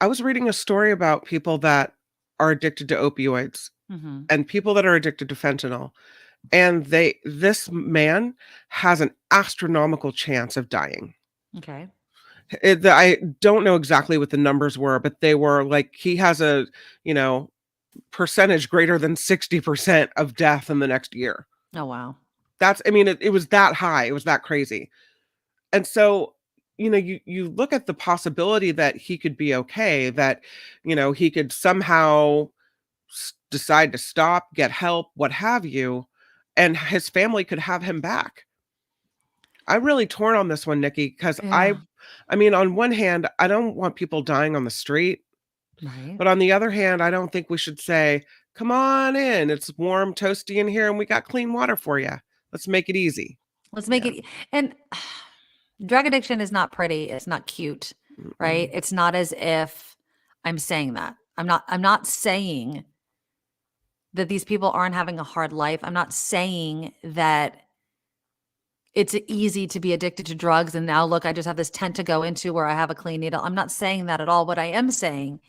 I was reading a story about people that are addicted to opioids and people that are addicted to fentanyl. And this man has an astronomical chance of dying. Okay. I don't know exactly what the numbers were, but they were like, he has a, percentage greater than 60% of death in the next year. Oh, wow. It was that high. It was that crazy. And so you look at the possibility that he could be okay, that, he could somehow decide to stop, get help, what have you, and his family could have him back. I'm really torn on this one, Nikki, because Yeah. I mean, on one hand, I don't want people dying on the street, Right. but on the other hand, I don't think we should say, "Come on in, it's warm, toasty in here, and we got clean water for you. Let's make it easy." Let's make it. And drug addiction is not pretty. It's not cute, right? It's not as if I'm saying that. I'm not saying that these people aren't having a hard life. I'm not saying that it's easy to be addicted to drugs and now look, I just have this tent to go into where I have a clean needle. I'm not saying that at all. What I am saying,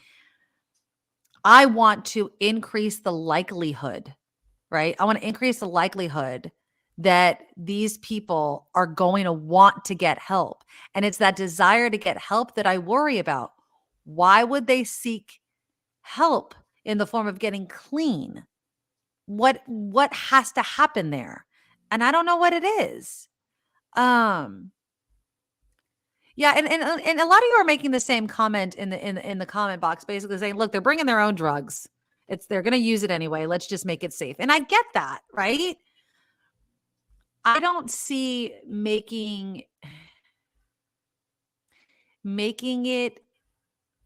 I want to increase the likelihood, right? I want to increase the likelihood that these people are going to want to get help. And it's that desire to get help that I worry about. Why would they seek help in the form of getting clean? What has to happen there? And I don't know what it is. Yeah, and a lot of you are making the same comment in the comment box, basically saying, look, they're bringing their own drugs. They're going to use it anyway. Let's just make it safe. And I get that, right? I don't see making it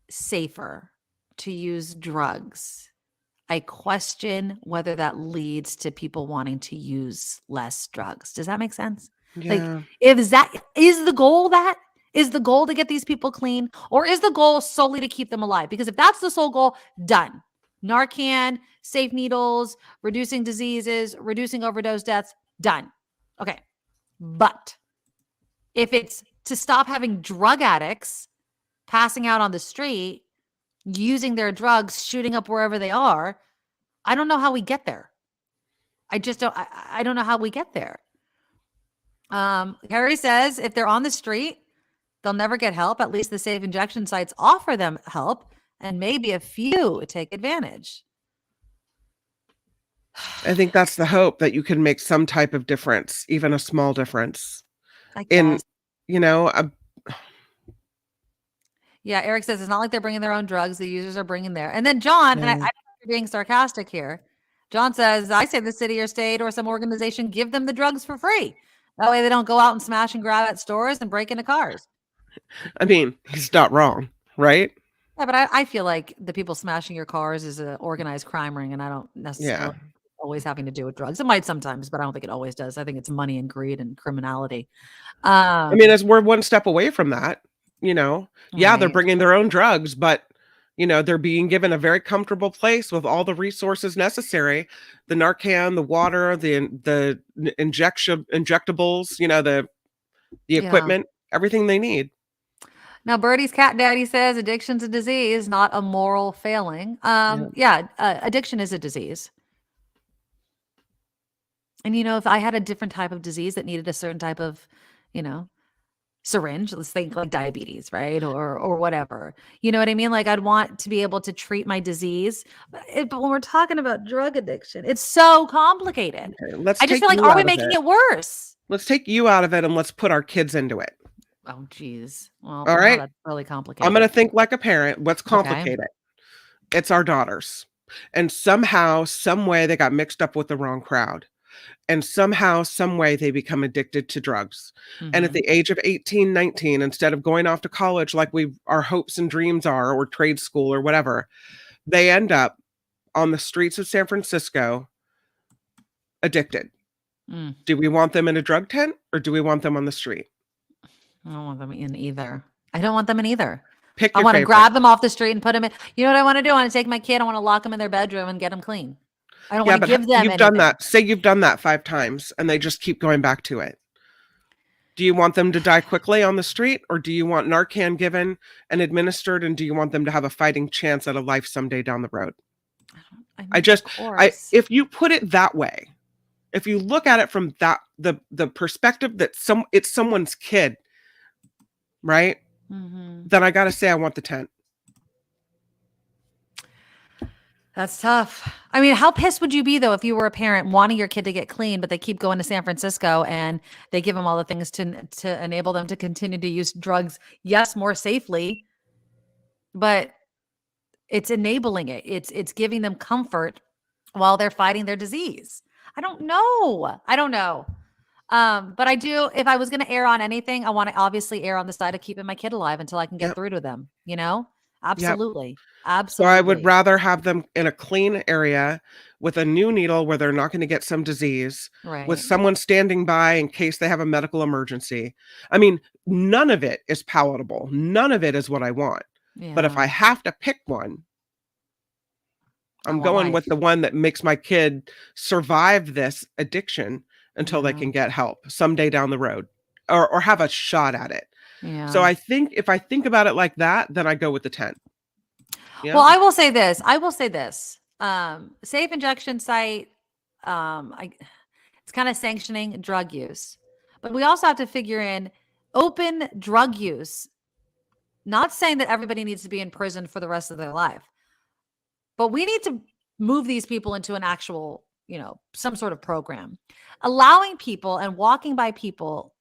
safer to use drugs. I question whether that leads to people wanting to use less drugs. Does that make sense? Yeah. Like, if that is the goal, to get these people clean, or is the goal solely to keep them alive? Because if that's the sole goal, done. Narcan, safe needles, reducing diseases, reducing overdose deaths, done. Okay. But if it's to stop having drug addicts passing out on the street, using their drugs, shooting up wherever they are, I don't know how we get there. I just don't. I don't know how we get there. Harry says if they're on the street, they'll never get help. At least the safe injection sites offer them help, and maybe a few take advantage. I think that's the hope, that you can make some type of difference, even a small difference. Yeah, Eric says it's not like they're bringing their own drugs. The users are bringing their. And then John, and I think you're being sarcastic here. John says, I say the city or state or some organization give them the drugs for free. That way they don't go out and smash and grab at stores and break into cars. I mean, he's not wrong, right? Yeah, but I feel like the people smashing your cars is an organized crime ring, and I don't necessarily always having to do with drugs. It might sometimes, but I don't think it always does. I think it's money and greed and criminality. I mean, as we're one step away from that, they're bringing their own drugs, but they're being given a very comfortable place with all the resources necessary, the Narcan, the water, the injectables, the equipment, everything they need. Now, Birdie's cat daddy says addiction's a disease, not a moral failing. Addiction is a disease. And, if I had a different type of disease that needed a certain type of, syringe, let's think like diabetes, right? Or whatever, you know what I mean? Like I'd want to be able to treat my disease. But when we're talking about drug addiction, it's so complicated. Okay, I just feel like, are we making it worse? Let's take you out of it and let's put our kids into it. Oh, geez. Well, all right. That's really complicated. I'm going to think like a parent. What's complicated? Okay. It's our daughters. And somehow, some way they got mixed up with the wrong crowd. And somehow, some way they become addicted to drugs. Mm-hmm. And at the age of 18, 19, instead of going off to college like our hopes and dreams are, or trade school or whatever, they end up on the streets of San Francisco addicted. Mm. Do we want them in a drug tent or do we want them on the street? I don't want them in either. I don't want them in either. I want to grab them off the street and put them in. You know what I want to do? I want to take my kid. I want to lock them in their bedroom and get them clean. I don't want to give them anything. You've done that. Say you've done that 5 times and they just keep going back to it. Do you want them to die quickly on the street, or do you want Narcan given and administered, and do you want them to have a fighting chance at a life someday down the road? If you put it that way, if you look at it from the perspective that it's someone's kid, right? Mm-hmm. Then I got to say I want the tent. That's tough. I mean, how pissed would you be though if you were a parent wanting your kid to get clean, but they keep going to San Francisco and they give them all the things to enable them to continue to use drugs, yes, more safely, but it's enabling it. It's giving them comfort while they're fighting their disease. I don't know. But I do, if I was going to err on anything, I want to obviously err on the side of keeping my kid alive until I can get through to them, Absolutely. So I would Absolutely. rather have them in a clean area with a new needle where they're not going to get some disease, with Right. someone standing by in case they have a medical emergency. I mean, none of it is palatable. None of it is what I want. But if Yeah. I have to pick one, I'm want going with life. the one that makes my kid survive this addiction until they can get help someday down the road, or have a shot at it. So Yeah. I think if I think about it like that, then I go with the tent. Yeah. Well, I will say this. Safe injection site, it's kind of sanctioning drug use. But we also have to figure in open drug use. Not saying that everybody needs to be in prison for the rest of their life. But we need to move these people into an actual, some sort of program. Allowing people and walking by people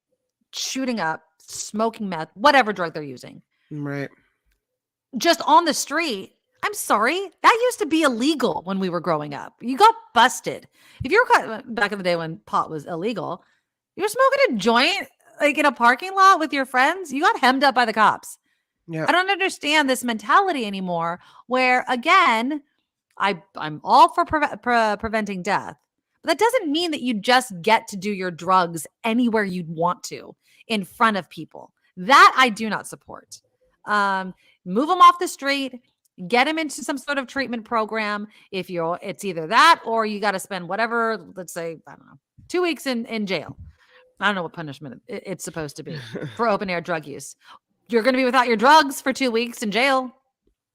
shooting up, smoking meth, whatever drug they're using, Right. just on the street. I'm sorry. That used to be illegal when we were growing up. You got busted. If you were caught back in the day when pot was illegal, you were smoking a joint like in a parking lot with your friends, you got hemmed up by the cops. Yeah. I don't understand this mentality anymore where, again, I'm all for preventing death. But that doesn't mean that you just get to do your drugs anywhere you'd want to in front of people. That I do not support. Move them off the street, get them into some sort of treatment program. It's either that or you got to spend whatever, let's say, I don't know, 2 weeks in jail. I don't know what punishment it's supposed to be for open air drug use. You're going to be without your drugs for 2 weeks in jail.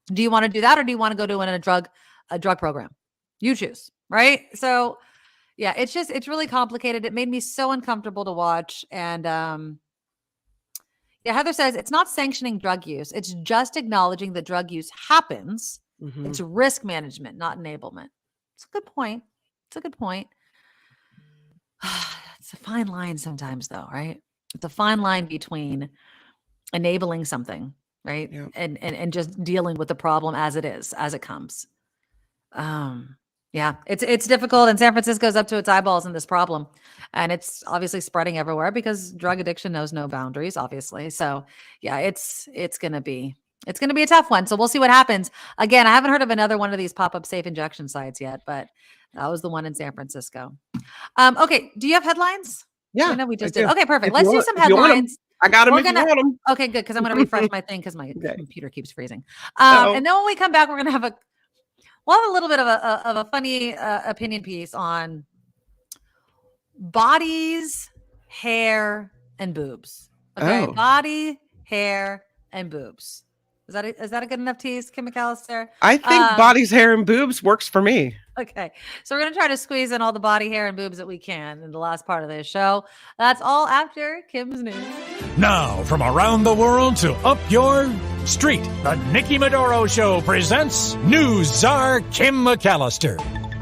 Do you want to do that, or do you want to go to a drug program? You choose, right? So yeah, it's really complicated. It made me so uncomfortable to watch. And Heather says it's not sanctioning drug use. It's just acknowledging that drug use happens. Mhm. It's risk management, not enablement. It's a good point. It's a fine line sometimes though, right? It's a fine line between enabling something, right? Yeah. And just dealing with the problem as it is, as it comes. Yeah, it's difficult, and San Francisco's up to its eyeballs in this problem, and it's obviously spreading everywhere because drug addiction knows no boundaries, obviously. So yeah, it's gonna be a tough one. So we'll see what happens. Again, I haven't heard of another one of these pop-up safe injection sites yet, but that was the one in San Francisco. Okay, do you have headlines? Yeah, I know we just I did. do. Okay, perfect. If Let's you do want- some if you want 'em, headlines. I got 'em We're if you gonna- want 'em. Okay, good, because I'm going to refresh my thing because my Okay. computer keeps freezing. Uh-oh. And then when we come back, we'll have a little bit of a funny opinion piece on bodies, hair, and boobs. Okay, Oh. body, hair, and boobs. Is that a good enough tease, Kim McAllister? I think bodies, hair, and boobs works for me. Okay, so we're going to try to squeeze in all the body, hair, and boobs that we can in the last part of this show. That's all after Kim's news. Now, from around the world to up your street, the Nikki Medoro Show presents News Czar Kim McAllister.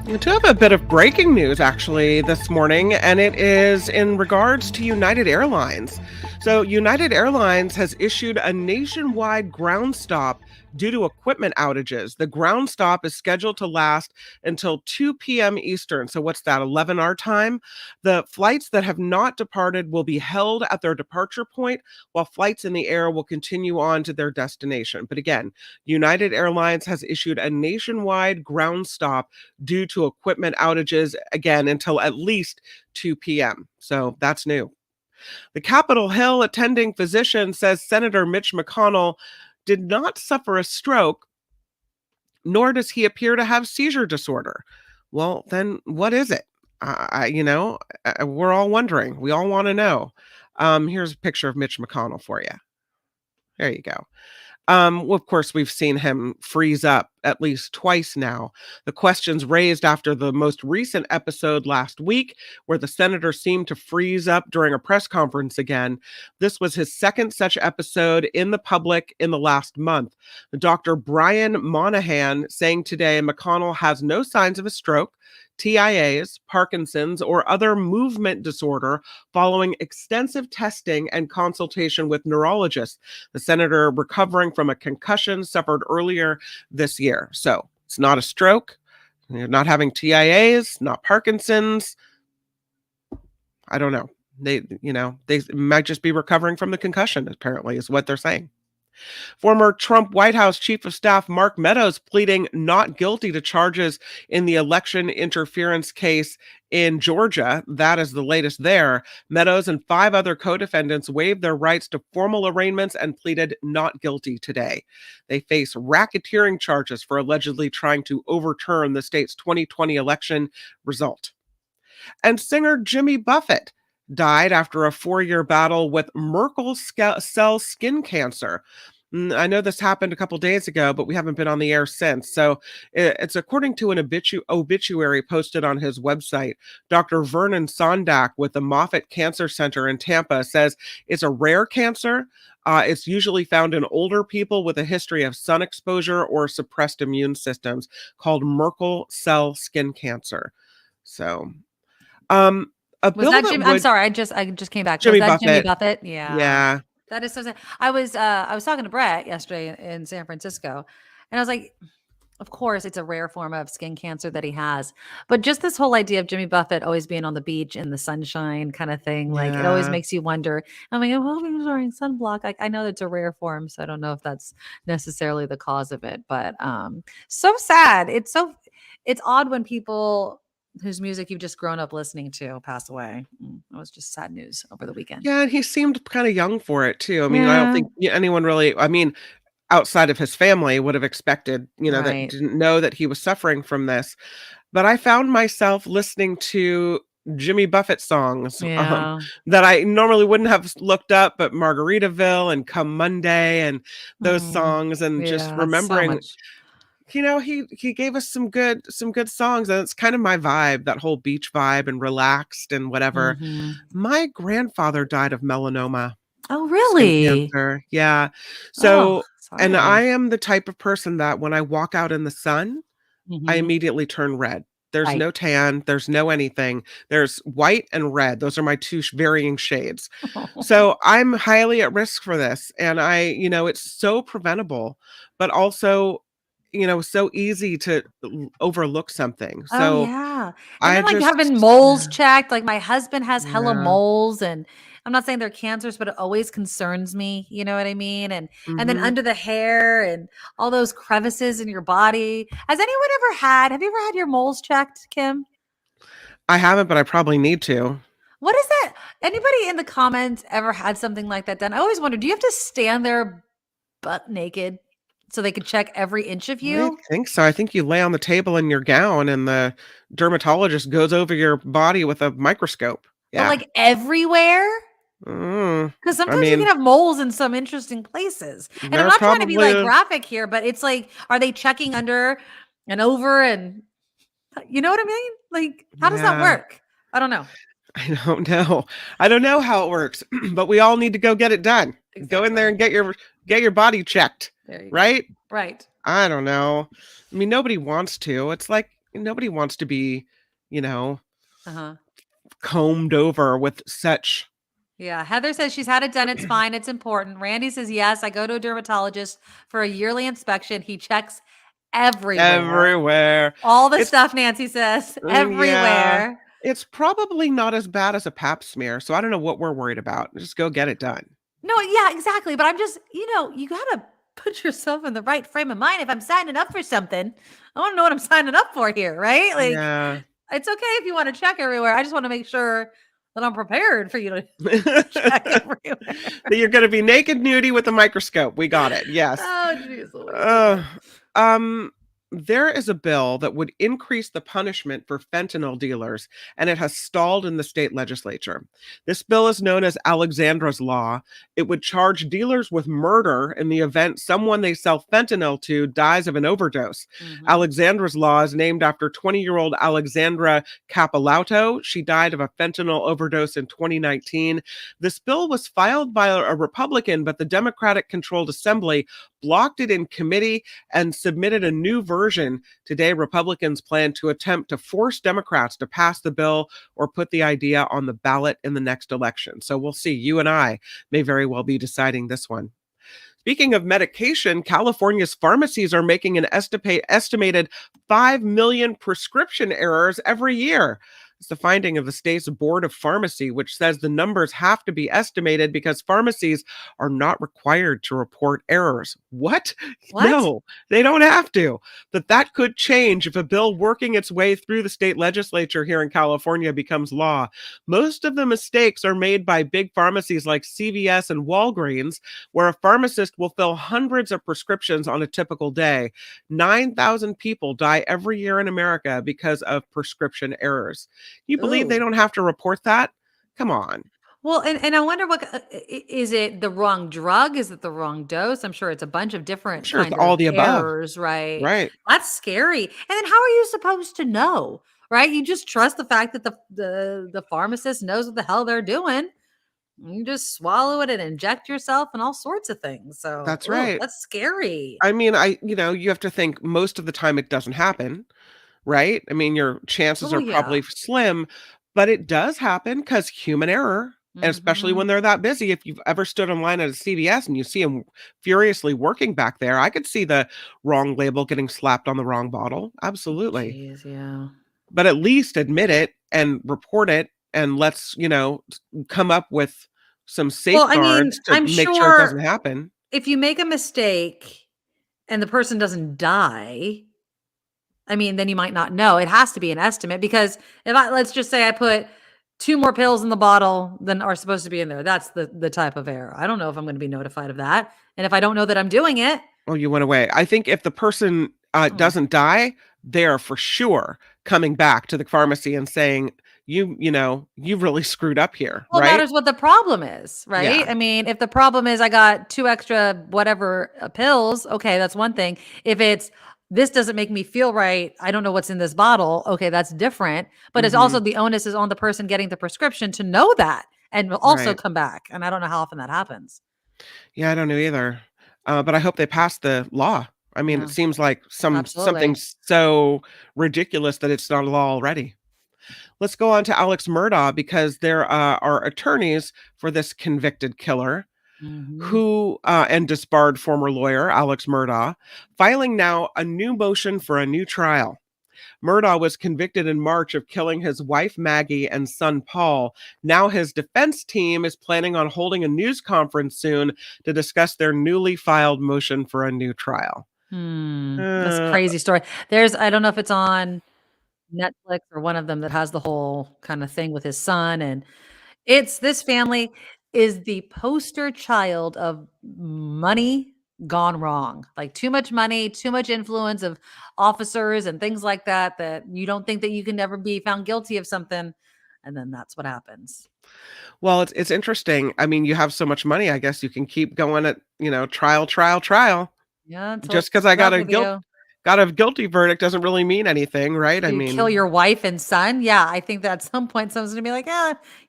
We do have a bit of breaking news actually this morning, and it is in regards to United Airlines. So United Airlines has issued a nationwide ground stop due to equipment outages. The ground stop is scheduled to last until 2 p.m. Eastern. So what's that, 11 our time? The flights that have not departed will be held at their departure point, while flights in the air will continue on to their destination. But again, United Airlines has issued a nationwide ground stop due to equipment outages, again, until at least 2 p.m. So that's new. The Capitol Hill attending physician says Senator Mitch McConnell did not suffer a stroke, nor does he appear to have seizure disorder. Well, then what is it? We're all wondering. We all want to know. Here's a picture of Mitch McConnell for you. There you go. Well, of course, we've seen him freeze up at least twice now. The questions raised after the most recent episode last week, where the senator seemed to freeze up during a press conference again. This was his second such episode in the public in the last month. Dr. Brian Monahan saying today McConnell has no signs of a stroke, TIAs, Parkinson's, or other movement disorder following extensive testing and consultation with neurologists. The senator recovering from a concussion suffered earlier this year. So it's not a stroke. You're not having TIAs, not Parkinson's. I don't know. They might just be recovering from the concussion, apparently, is what they're saying. Former Trump White House Chief of Staff Mark Meadows pleading not guilty to charges in the election interference case in Georgia. That is the latest there. Meadows and 5 other co-defendants waived their rights to formal arraignments and pleaded not guilty today. They face racketeering charges for allegedly trying to overturn the state's 2020 election result. And singer Jimmy Buffett died after a 4-year battle with Merkel cell skin cancer. I know this happened a couple days ago, but we haven't been on the air since. So it's according to an obituary posted on his website. Dr. Vernon Sondak with the Moffitt Cancer Center in Tampa says it's a rare cancer. It's usually found in older people with a history of sun exposure or suppressed immune systems, called Merkel cell skin cancer. So, was that Jimmy? I'm sorry, I just came back. Jimmy was that Buffett. Jimmy Buffett? Yeah. Yeah. That is so sad. I was talking to Brett yesterday in San Francisco, and I was like, of course, it's a rare form of skin cancer that he has, but just this whole idea of Jimmy Buffett always being on the beach in the sunshine kind of thing, like it always Yeah. makes you wonder. I'm like, well, he was wearing sunblock. I know that's a rare form, so I don't know if that's necessarily the cause of it, but so sad. It's odd when people whose music you've just grown up listening to pass away. It was just sad news over the weekend. Yeah, and he seemed kind of young for it too. I mean, I don't think anyone really, outside of his family would have expected, that didn't know that he was suffering from this. But I found myself listening to Jimmy Buffett songs that I normally wouldn't have looked up, but Margaritaville and Come Monday and those songs, and just remembering, he gave us some good songs, and it's kind of my vibe, that whole beach vibe and relaxed and whatever. My grandfather died of melanoma. Oh, really? Skin cancer. Yeah. So, and I am the type of person that when I walk out in the sun, I immediately turn red. There's no tan. There's no anything. There's white and red. Those are my 2 varying shades. So I'm highly at risk for this. And it's so preventable, but also, so easy to overlook something. So yeah. And then having moles checked, like my husband has hella Yeah. moles, and I'm not saying they're cancers, but it always concerns me. You know what I mean? And then under the hair and all those crevices in your body. Have you ever had your moles checked, Kim? I haven't, but I probably need to. What is that? Anybody in the comments ever had something like that done? I always wonder, do you have to stand there butt naked so they could check every inch of I you? don't think so. I think you lay on the table in your gown and the dermatologist goes over your body with a microscope. But Yeah. like everywhere? Because Because sometimes you can have moles in some interesting places. And I'm they're not trying to be like probably- graphic here, but it's like, are they checking under and over, and you know what I mean? Like, how does that Yeah. work? I don't know. I don't know. I don't know how it works, but we all need to go get it done. Go in there and get your body checked. There you go. Right? Right. I don't know. I mean, nobody wants to. It's like nobody wants to be, Uh-huh. combed over with such. Yeah. Heather says she's had it done. It's fine. It's important. Randy says, yes, I go to a dermatologist for a yearly inspection. He checks everywhere. All the stuff, Nancy says. Everywhere. Yeah. It's probably not as bad as a pap smear, so I don't know what we're worried about. Just go get it done. No, yeah, exactly. But I'm just, you got to put yourself in the right frame of mind. If I'm signing up for something, I want to know what I'm signing up for here, right? Like, Yeah. it's okay if you want to check everywhere. I just want to make sure that I'm prepared for you to check everywhere. That you're going to be naked nudie with a microscope. We got it. Yes. Oh, jeez. there is a bill that would increase the punishment for fentanyl dealers, and it has stalled in the state legislature. This bill is known as Alexandra's Law. It would charge dealers with murder in the event someone they sell fentanyl to dies of an overdose. Alexandra's Law is named after 20-year-old Alexandra Capilauto. She died of a fentanyl overdose in 2019. This bill was filed by a Republican, but the Democratic-controlled Assembly blocked it in committee and submitted a new version. Today, Republicans plan to attempt to force Democrats to pass the bill or put the idea on the ballot in the next election. So we'll see. You and I may very well be deciding this one. Speaking of medication, California's pharmacies are making an estimated 5 million prescription errors every year. It's the finding of the state's Board of Pharmacy, which says the numbers have to be estimated because pharmacies are not required to report errors. What? No, they don't have to. But that could change if a bill working its way through the state legislature here in California becomes law. Most of the mistakes are made by big pharmacies like CVS and Walgreens, where a pharmacist will fill hundreds of prescriptions on a typical day. 9,000 people die every year in America because of prescription errors. You believe they don't have to report that? Come on. Well, and I wonder is it the wrong drug? Is it the wrong dose? I'm sure it's a bunch of different Sure, it's kind all of the above. errors, right? Right. That's scary. And then how are you supposed to know? Right? You just trust the fact that the pharmacist knows what the hell they're doing. You just swallow it and inject yourself and all sorts of things. So That's right. that's scary. I mean, you have to think most of the time it doesn't happen, right? I mean, your chances are probably slim, but it does happen because human error, and especially when they're that busy. If you've ever stood in line at a CVS and you see them furiously working back there, I could see the wrong label getting slapped on the wrong bottle. Absolutely. Jeez, yeah. But at least admit it and report it, and let's, come up with some safeguards to I'm make sure it sure doesn't happen. if you make a mistake and the person doesn't die, I mean, then you might not know. It has to be an estimate because let's just say I put 2 more pills in the bottle than are supposed to be in there. That's the type of error. I don't know if I'm going to be notified of that. And if I don't know that I'm doing it. Oh, you went away. I think if the person doesn't die, they're for sure coming back to the pharmacy and saying, you really screwed up here. Well, right? It matters what the problem is, right? Yeah. I mean, if the problem is I got 2 extra whatever pills, okay, that's one thing. If it's this doesn't make me feel right, I don't know what's in this bottle, okay, that's different. But it's also the onus is on the person getting the prescription to know that and will also come back. And I don't know how often that happens. Yeah, I don't know either. But I hope they pass the law. I mean, it seems like something so ridiculous that it's not a law already. Let's go on to Alex Murdaugh because there are attorneys for this convicted killer who and disbarred former lawyer Alex Murdaugh filing now a new motion for a new trial. Murdaugh was convicted in March of killing his wife Maggie and son Paul. Now his defense team is planning on holding a news conference soon to discuss their newly filed motion for a new trial. That's a crazy story. I don't know if it's on Netflix or one of them that has the whole kind of thing with his son, and this family is the poster child of money gone wrong. Like too much money, too much influence of officers and things like that you don't think that you can never be found guilty of something, and then that's what happens. Well, it's interesting. I mean, you have so much money, I guess you can keep going at, trial. Yeah, just because I got a guilty verdict doesn't really mean anything, right? I mean, kill your wife and son. Yeah, I think that at some point someone's gonna be like,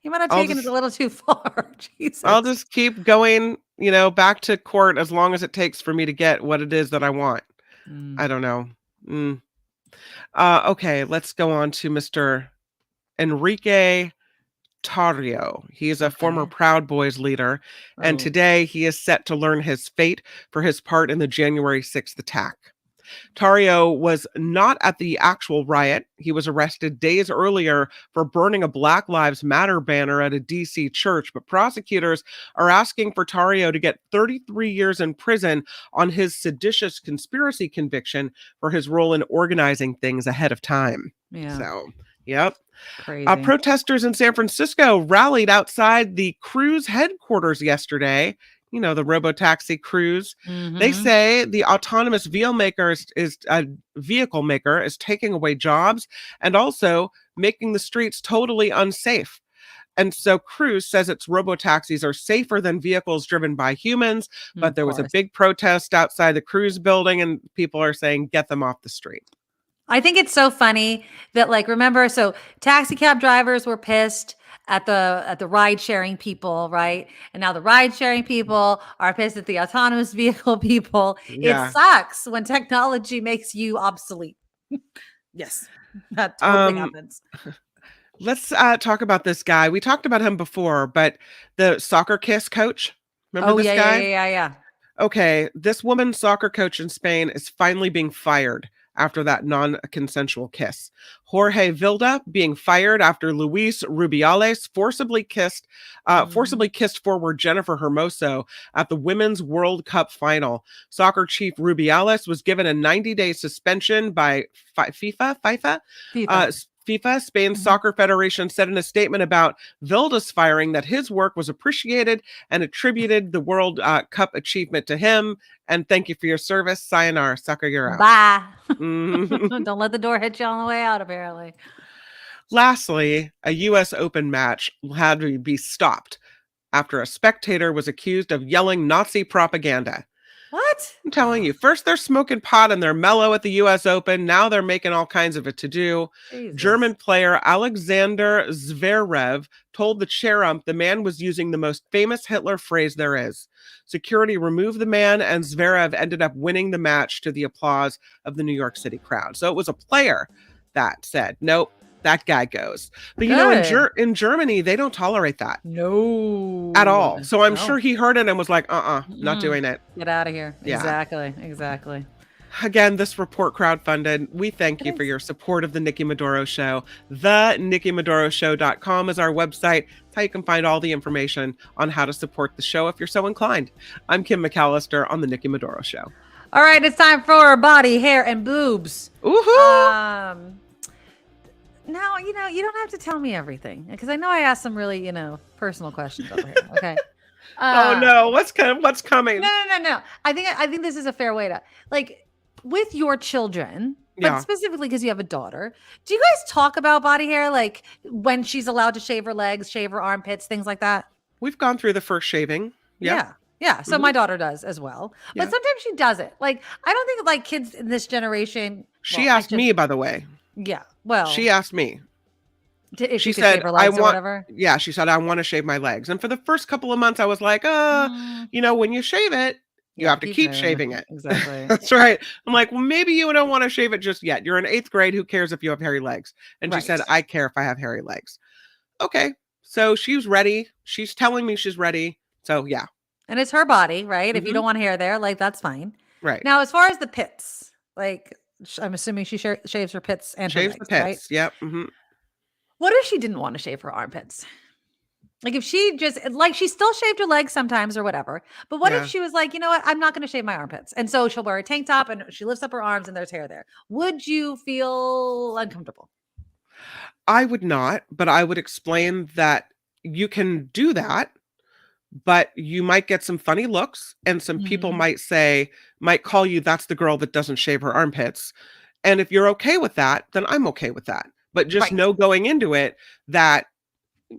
you might have taken it a little too far. Jesus. I'll just keep going, back to court as long as it takes for me to get what it is that I want. I don't know. Okay, let's go on to Mr. Enrique Tarrio. He is a former Proud Boys leader, and today he is set to learn his fate for his part in the January 6th attack. Tarrio was not at the actual riot. He was arrested days earlier for burning a Black Lives Matter banner at a DC church, but prosecutors are asking for Tarrio to get 33 years in prison on his seditious conspiracy conviction for his role in organizing things ahead of time. Yeah. So, yep. Crazy. Protesters in San Francisco rallied outside the Cruise headquarters yesterday. the robotaxi crews. They Mhm. say the autonomous vehicle maker is taking away jobs and also making the streets totally unsafe. And so Cruise says its robotaxis are safer than vehicles driven by humans, but Of there was a course. big protest outside the Cruise building and people are saying, get them off the street. I think it's so funny that, like, remember, so taxi cab drivers were pissed at the ride sharing people, right? And now the ride sharing people are pissed at the autonomous vehicle people. It Yeah. sucks when technology makes you obsolete. Yes, that totally Um, happens. let's talk about this guy. We talked about him before, but the soccer kiss coach, remember Oh, this yeah, yeah, guy? yeah, yeah, yeah. Okay, this woman soccer coach in Spain is finally being fired after that non-consensual kiss. Jorge Vilda being fired after Luis Rubiales forcibly kissed forward Jennifer Hermoso at the Women's World Cup final. Soccer chief Rubiales was given a 90-day suspension by FIFA. FIFA, Spain's Soccer Federation, said in a statement about Vilda's firing that his work was appreciated and attributed the World Cup achievement to him. And thank you for your service. Sayonara. Sucker, you're out. Bye. Mhm. Don't let the door hit you on the way out, apparently. Lastly, a U.S. Open match had to be stopped after a spectator was accused of yelling Nazi propaganda. What? I'm telling you, first they're smoking pot and they're mellow at the US Open. Now they're making all kinds of a to-do. Jesus. German player Alexander Zverev told the chair ump the man was using the most famous Hitler phrase there is. Security removed the man and Zverev ended up winning the match to the applause of the New York City crowd. So it was a player that said, nope, that guy goes. But Good. in Germany, they don't tolerate that. No. At all. So I'm No. sure he heard it and was like, not Mm-mm. doing it. Get out of here. Yeah. Exactly. Again, this report crowdfunded. We thank you for your support of the Nikki Medoro Show. The NikkiMedoroShow.com is our website. It's how you can find all the information on how to support the show if you're so inclined. I'm Kim McAllister on the Nikki Medoro Show. All right, it's time for body, hair, and boobs. Woohoo! Now, you don't have to tell me everything because I know I asked some really, personal questions over here. Okay. Oh no, what's coming? No. I think this is a fair way to, like, with your children, but Yeah. specifically because you have a daughter. Do you guys talk about body hair, like when she's allowed to shave her legs, shave her armpits, things like that? We've gone through the first shaving. Yep. Yeah. So Mhm. my daughter does as well, Yeah. but sometimes she doesn't. Like, I don't think like kids in this generation. She asked me, by the way. Yeah. Well, She asked me. if She she could shave said, her legs or whatever. Yeah, she said, I want to shave my legs. And for the first couple of months, I was like, when you shave it, you have to keep shaving it. Exactly. That's right. I'm like, well, maybe you don't want to shave it just yet. You're in 8th grade. Who cares if you have hairy legs? And she said, Right. I care if I have hairy legs. Okay. So she's ready. She's telling me she's ready. So yeah. And it's her body, right? If you Mhm. don't want hair there, like, that's fine. Right. Now, as far as the pits, like, I'm assuming she shaves her pits and Shaves her the legs, pits. right? Yep. Mhm. What if she didn't want to shave her armpits? Like, if she just, like, she still shaved her legs sometimes or whatever. But what Yeah. if she was like, you know what? I'm not going to shave my armpits. And so she'll wear a tank top and she lifts up her arms and there's hair there. Would you feel uncomfortable? I would not, but I would explain that you can do that, but you might get some funny looks and some people Mhm. might call you, that's the girl that doesn't shave her armpits. And if you're okay with that, then I'm okay with that. But just Right. know going into it that,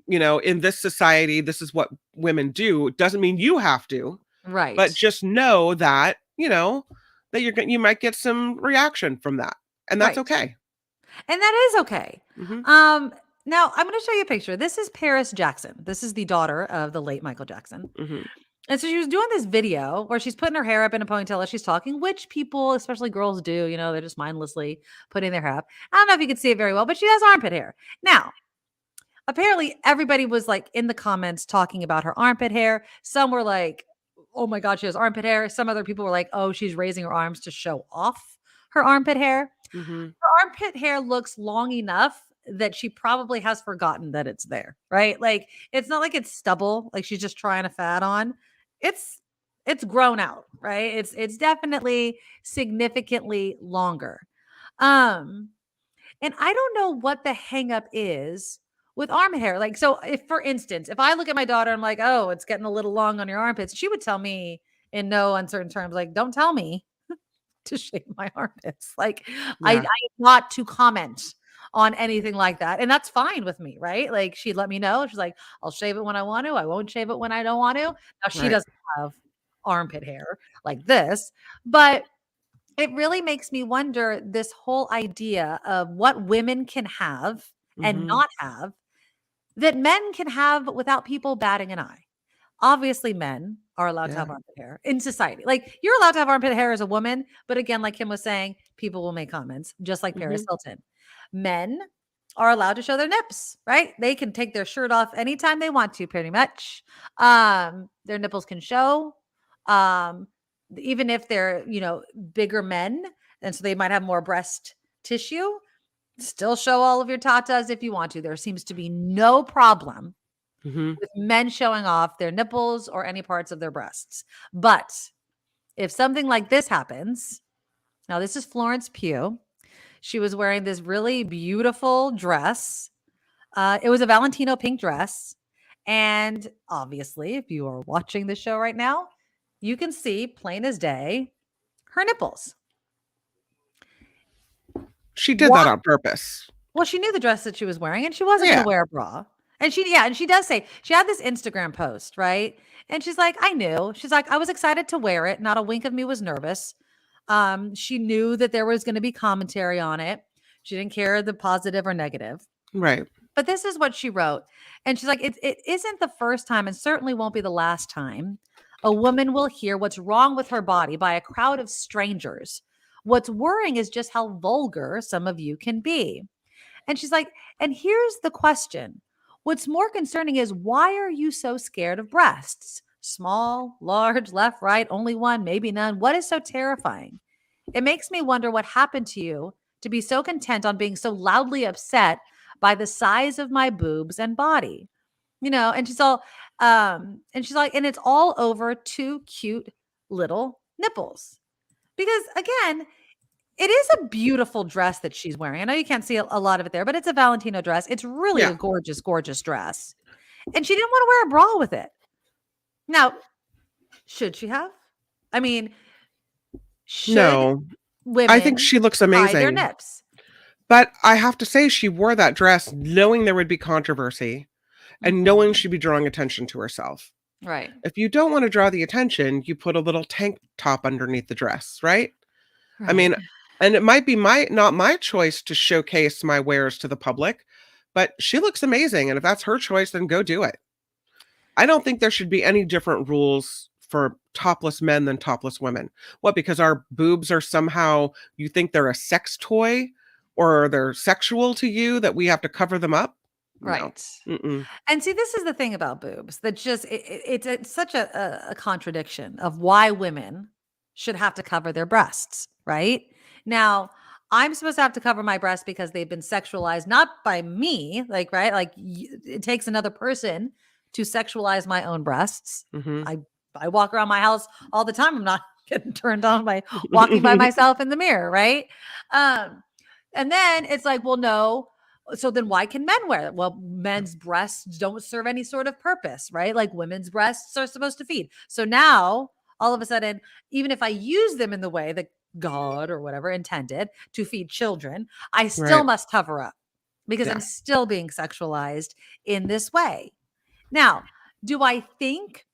in this society, this is what women do. It doesn't mean you have to, Right. but just know that, that you might get some reaction from that. And that's Right. okay. And that is okay. Mhm. Now I'm going to show you a picture. This is Paris Jackson. This is the daughter of the late Michael Jackson. Mhm. And so she was doing this video where she's putting her hair up in a ponytail as she's talking, which people, especially girls, do. They're just mindlessly putting their hair up. I don't know if you can see it very well, but she has armpit hair. Now, apparently everybody was like in the comments talking about her armpit hair. Some were like, oh my God, she has armpit hair. Some other people were like, oh, she's raising her arms to show off her armpit hair. Mhm. Her armpit hair looks long enough that she probably has forgotten that it's there, right? Like, it's not like it's stubble, like she's just trying to fat on. It's grown out, right? It's definitely significantly longer. Um, and I don't know what the hang up is with armpit hair. Like, so if, for instance, if I look at my daughter, I'm like, oh, it's getting a little long on your armpits. She would tell me in no uncertain terms, like, don't tell me to shave my armpits. Like, I am not to comment on anything like that. And that's fine with me, right? Like, she'd let me know. She's like, I'll shave it when I want to. I won't shave it when I don't want to. Now, she doesn't have armpit hair like this, but it really makes me wonder this whole idea of what women can have and not have that men can have without people batting an eye. Obviously, men are allowed to have armpit hair in society. Like, you're allowed to have armpit hair as a woman, but again, like Kim was saying, people will make comments, just like Paris Hilton. Men are allowed to show their nips, right? They can take their shirt off anytime they want to, pretty much. Their nipples can show. Even if they're, bigger men, and so they might have more breast tissue, still show all of your tatas if you want to. There seems to be no problem with men showing off their nipples or any parts of their breasts. But if something like this happens, now this is Florence Pugh. She was wearing this really beautiful dress. It was a Valentino pink dress. And obviously, if you are watching the show right now, you can see plain as day her nipples. She did that on purpose. Well, she knew the dress that she was wearing, and she wasn't going to wear a bra. And she does say, she had this Instagram post, right? And she's like, I knew. She's like, I was excited to wear it. Not a wink of me was nervous. She knew that there was going to be commentary on it. She didn't care the positive or negative. Right. But this is what she wrote. And she's like, it isn't the first time, and certainly won't be the last time, a woman will hear what's wrong with her body by a crowd of strangers. What's worrying is just how vulgar some of you can be. And she's like, and here's the question. What's more concerning is, why are you so scared of breasts? Small, large, left, right, only one, maybe none. What is so terrifying? It makes me wonder what happened to you to be so content on being so loudly upset by the size of my boobs and body. And she's all, and she's like, and it's all over two cute little nipples. Because again, it is a beautiful dress that she's wearing. I know you can't see a lot of it there, but it's a Valentino dress. It's really a gorgeous, gorgeous dress. And she didn't want to wear a bra with it. Now, should she have? I mean, no. Women I think she looks amazing. hide their nips? But I have to say, she wore that dress knowing there would be controversy and knowing she'd be drawing attention to herself. Right. If you don't want to draw the attention, you put a little tank top underneath the dress, right? I mean, and it might be not my choice to showcase my wares to the public, but she looks amazing. And if that's her choice, then go do it. I don't think there should be any different rules for topless men than topless women. What, because our boobs are somehow, you think they're a sex toy or they're sexual to you that we have to cover them up? Right. No. And see, this is the thing about boobs that just, it's such a contradiction of why women should have to cover their breasts, right? Now, I'm supposed to have to cover my breasts because they've been sexualized, not by me, like, right? Like, it takes another person to sexualize my own breasts. I walk around my house all the time. I'm not getting turned on by walking by myself in the mirror, right? And then it's like, well, no. So then why can men wear it? Well, men's breasts don't serve any sort of purpose, right? Like, women's breasts are supposed to feed. So now, all of a sudden, even if I use them in the way that God or whatever intended to feed children, I still must cover up because I'm still being sexualized in this way. Now, do I think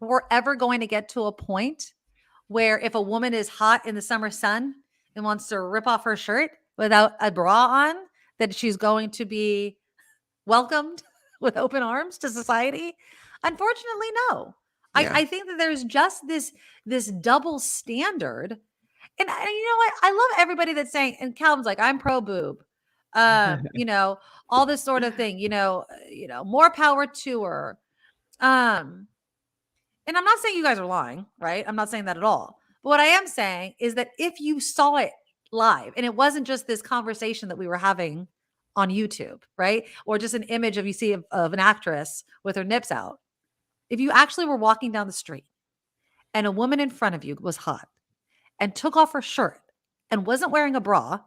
we're ever going to get to a point where if a woman is hot in the summer sun and wants to rip off her shirt without a bra on, that she's going to be welcomed with open arms to society? Unfortunately, no. I think that there's just this double standard. And you know what? I love everybody that's saying, and Calvin's like, I'm pro boob. All this sort of thing, more power to her. And I'm not saying you guys are lying, right? I'm not saying that at all. But what I am saying is that if you saw it live and it wasn't just this conversation that we were having on YouTube, right? Or just an image of an actress with her nips out. If you actually were walking down the street and a woman in front of you was hot and took off her shirt and wasn't wearing a bra,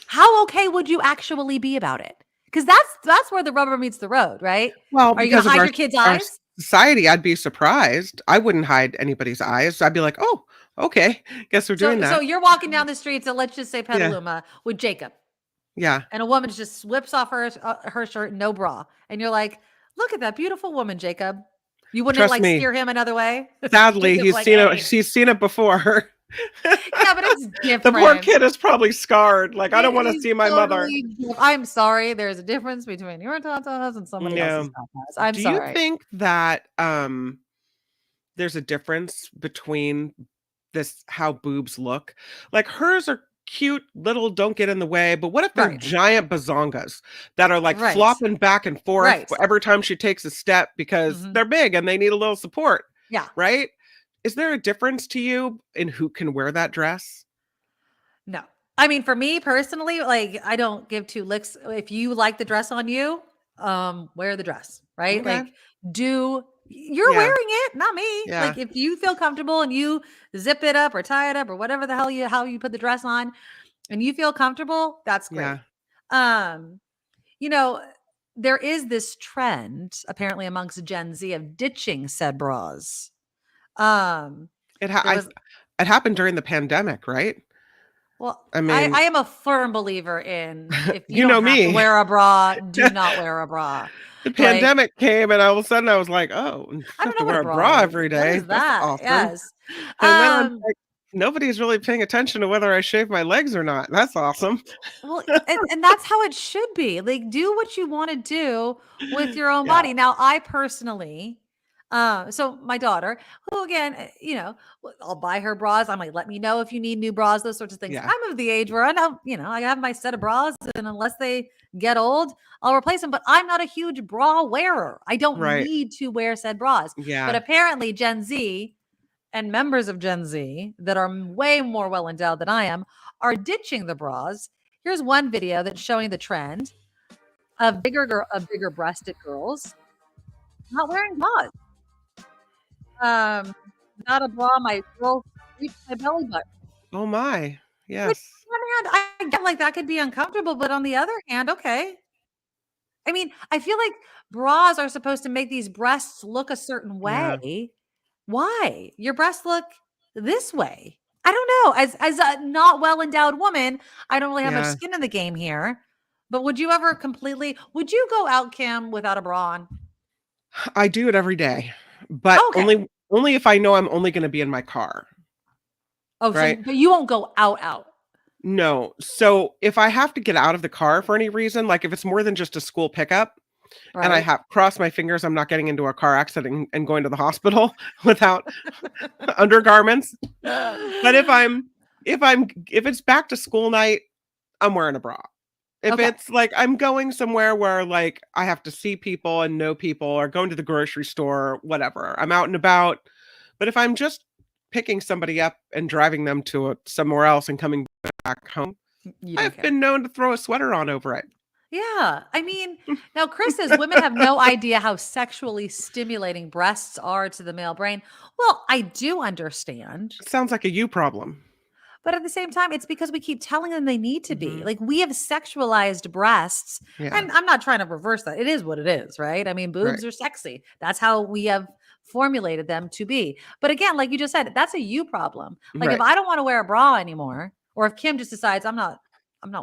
how okay would you actually be about it? Because that's where the rubber meets the road, right? Well, Are you gonna because of hide your kids' eyes? society, I'd be surprised. I wouldn't hide anybody's eyes. I'd be like, oh, okay, guess we're doing So that. you're walking down the streets at, let's just say, Yeah. Petaluma with Jacob, Yeah. and a woman just whips off her shirt, no bra, and you're like, "Look at that beautiful woman, Jacob." You wouldn't Trust like me. steer him another way? Sadly, Jacob's he's like, seen "Hey." it. She's seen it before. Yeah, but it's different. The poor kid is probably scarred. Like, I don't want to It see is my mother. totally I'm sorry. There's a difference between your tatas and somebody else's tatas. I'm Do sorry. you think that there's a difference between how boobs look? Like hers are cute little, don't get in the way, but what if they're giant bazongas that are like flopping back and forth every time she takes a step because they're big and they need a little support? Yeah. Right? Is there a difference to you in who can wear that dress? No. I mean, for me personally, like I don't give two licks. If you like the dress on you, wear the dress, right? Okay. Like you're wearing it, not me. Yeah. Like if you feel comfortable and you zip it up or tie it up or whatever the hell how you put the dress on and you feel comfortable, that's great. You know, there is this trend apparently amongst Gen Z of ditching said bras. It happened during the pandemic, right? Well, I mean, I am a firm believer in if You you know don't have to me. wear a bra, do not wear a bra. The Like, pandemic came and all of a sudden I was like, oh, I I don't have to know what wear a a bra bra is. every What day. is That's that? awesome. Yes. And then I'm like, nobody's really paying attention to whether I shave my legs or not. That's awesome. Well, and that's how it should be. Like, do what you want to do with your own Yeah. body. Now, I personally, so my daughter, who again, I'll buy her bras. I'm like, let me know if you need new bras, those sorts of things. Yeah. I'm of the age where I know, I have my set of bras, and unless they get old, I'll replace them. But I'm not a huge bra wearer. I don't Right. need to wear said bras. Yeah. But apparently, Gen Z and members of Gen Z that are way more well endowed than I am are ditching the bras. Here's one video that's showing the trend of bigger breasted girls not wearing bras. Without a bra, my girl reached my belly button. Oh my. Which, Yes. on one hand, I get like that could be uncomfortable, but on the other hand, okay. I mean, I feel like bras are supposed to make these breasts look a certain Yeah. way. Why? Your breasts look this way. I don't know. As a not well endowed woman, I don't really have much Yeah. skin in the game here. But would you would you go out, Kim, without a bra on? I do it every day, but Okay. only if I know I'm only going to be in my car. Oh, Right. but you won't go out. No. So if I have to get out of the car for any reason, like if it's more than just a school pickup, and I Right. have crossed my fingers, I'm not getting into a car accident and going to the hospital without undergarments. But if it's back to school night, I'm wearing a bra. If Okay. it's like I'm going somewhere where like I have to see people and know people or going to the grocery store, whatever, I'm out and about. But if I'm just picking somebody up and driving them to somewhere else and coming back home, You don't I've care. been known to throw a sweater on over it. Yeah. I mean, now Chris says women have no idea how sexually stimulating breasts are to the male brain. Well, I do understand. Sounds like a you problem. But at the same time, it's because we keep telling them they need to be. Mhm. Like we have sexualized breasts. Yeah. And I'm not trying to reverse that. It is what it is, right? I mean, boobs Right. are sexy. That's how we have formulated them to be. But again, like you just said, that's a you problem. Like if Right. I don't want to wear a bra anymore, or if Kim just decides I'm not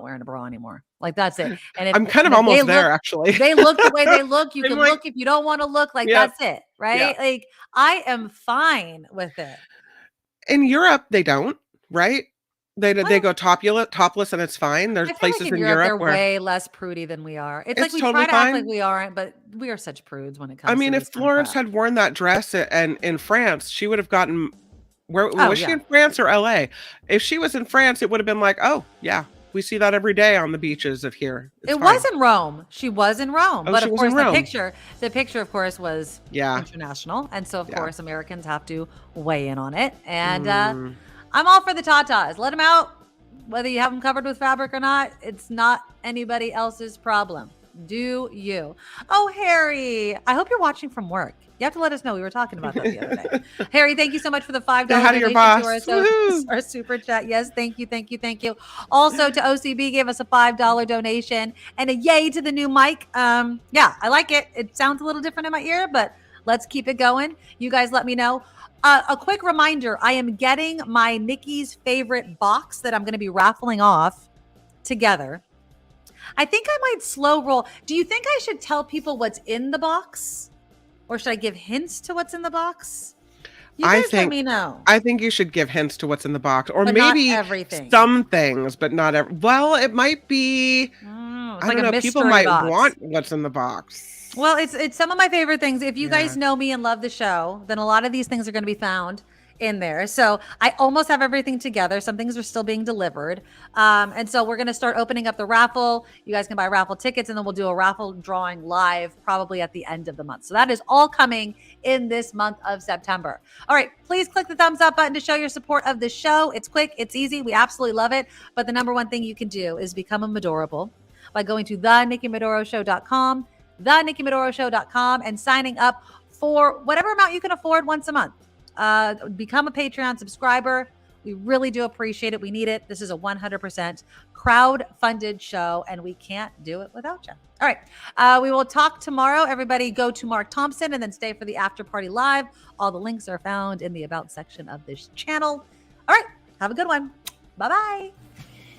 wearing a bra anymore. Like that's it. And I'm kind of and if almost there, actually. they look the way they look, you I'm can like, look if you don't want to look, like Yep. that's it, right? Yeah. Like I am fine with it. In Europe, they don't, right? They go topless and it's fine. There's I feel places like in in Europe, they're Europe where way less prudy than we are. It's like it's we totally try to act like fine. we aren't, but we are such prudes when it comes I to mean, this if kind of Florence crap. had worn that dress and in France, she would have gotten where Oh, was she yeah. in France or LA? If she was in France, it would have been like, oh yeah, we see that every day on the beaches of here. It's It fine. was in Rome. She was in Rome. Oh, But she of was course, in Rome. the picture, of course, was Yeah. international. And so, of Yeah. course, Americans have to weigh in on it. And Mm. I'm all for the tatas. Let them out. Whether you have them covered with fabric or not, it's not anybody else's problem. Do you? Oh, Harry, I hope you're watching from work. You have to let us know. We were talking about that the other day. Harry, thank you so much for the $5 Say hi to your donation to boss. our super chat. Yes, thank you, thank you, thank you. Also to OCB gave us a $5 donation and a yay to the new mic. Yeah, I like it. It sounds a little different in my ear, but let's keep it going. You guys let me know. A quick reminder, I am getting my Nikki's favorite box that I'm going to be raffling off together. I think I might slow roll. Do you think I should tell people what's in the box? Or should I give hints to what's in the box? You guys let me know. I think you should give hints to what's in the box, or But not maybe everything. some things, but not every. Well, it might be. It's I like don't a know. People mystery might box. want what's in the box. Well, it's some of my favorite things. If you Yeah. guys know me and love the show, then a lot of these things are going to be found in there. So I almost have everything together. Some things are still being delivered. And so we're going to start opening up the raffle. You guys can buy raffle tickets, and then we'll do a raffle drawing live probably at the end of the month. So that is all coming in this month of September. All right, please click the thumbs up button to show your support of the show. It's quick, it's easy. We absolutely love it. But the number one thing you can do is become a Medorable by going to thenikkimedoroshow.com, thenikkimedoroshow.com, and signing up for whatever amount you can afford once a month. Become a Patreon subscriber. We really do appreciate it. We need it. This is a 100% crowd-funded show, and we can't do it without you. All right. We will talk tomorrow. Everybody go to Mark Thompson and then stay for the after party live. All the links are found in the About section of this channel. All right. Have a good one. Bye-bye.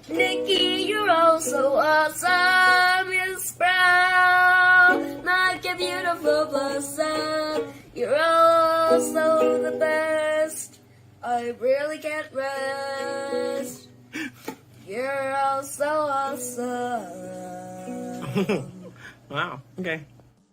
Nikki, you're all so awesome. You're proud, like a beautiful blossom. You're all so the best. I really can't rest. You're all so awesome. Wow. Okay.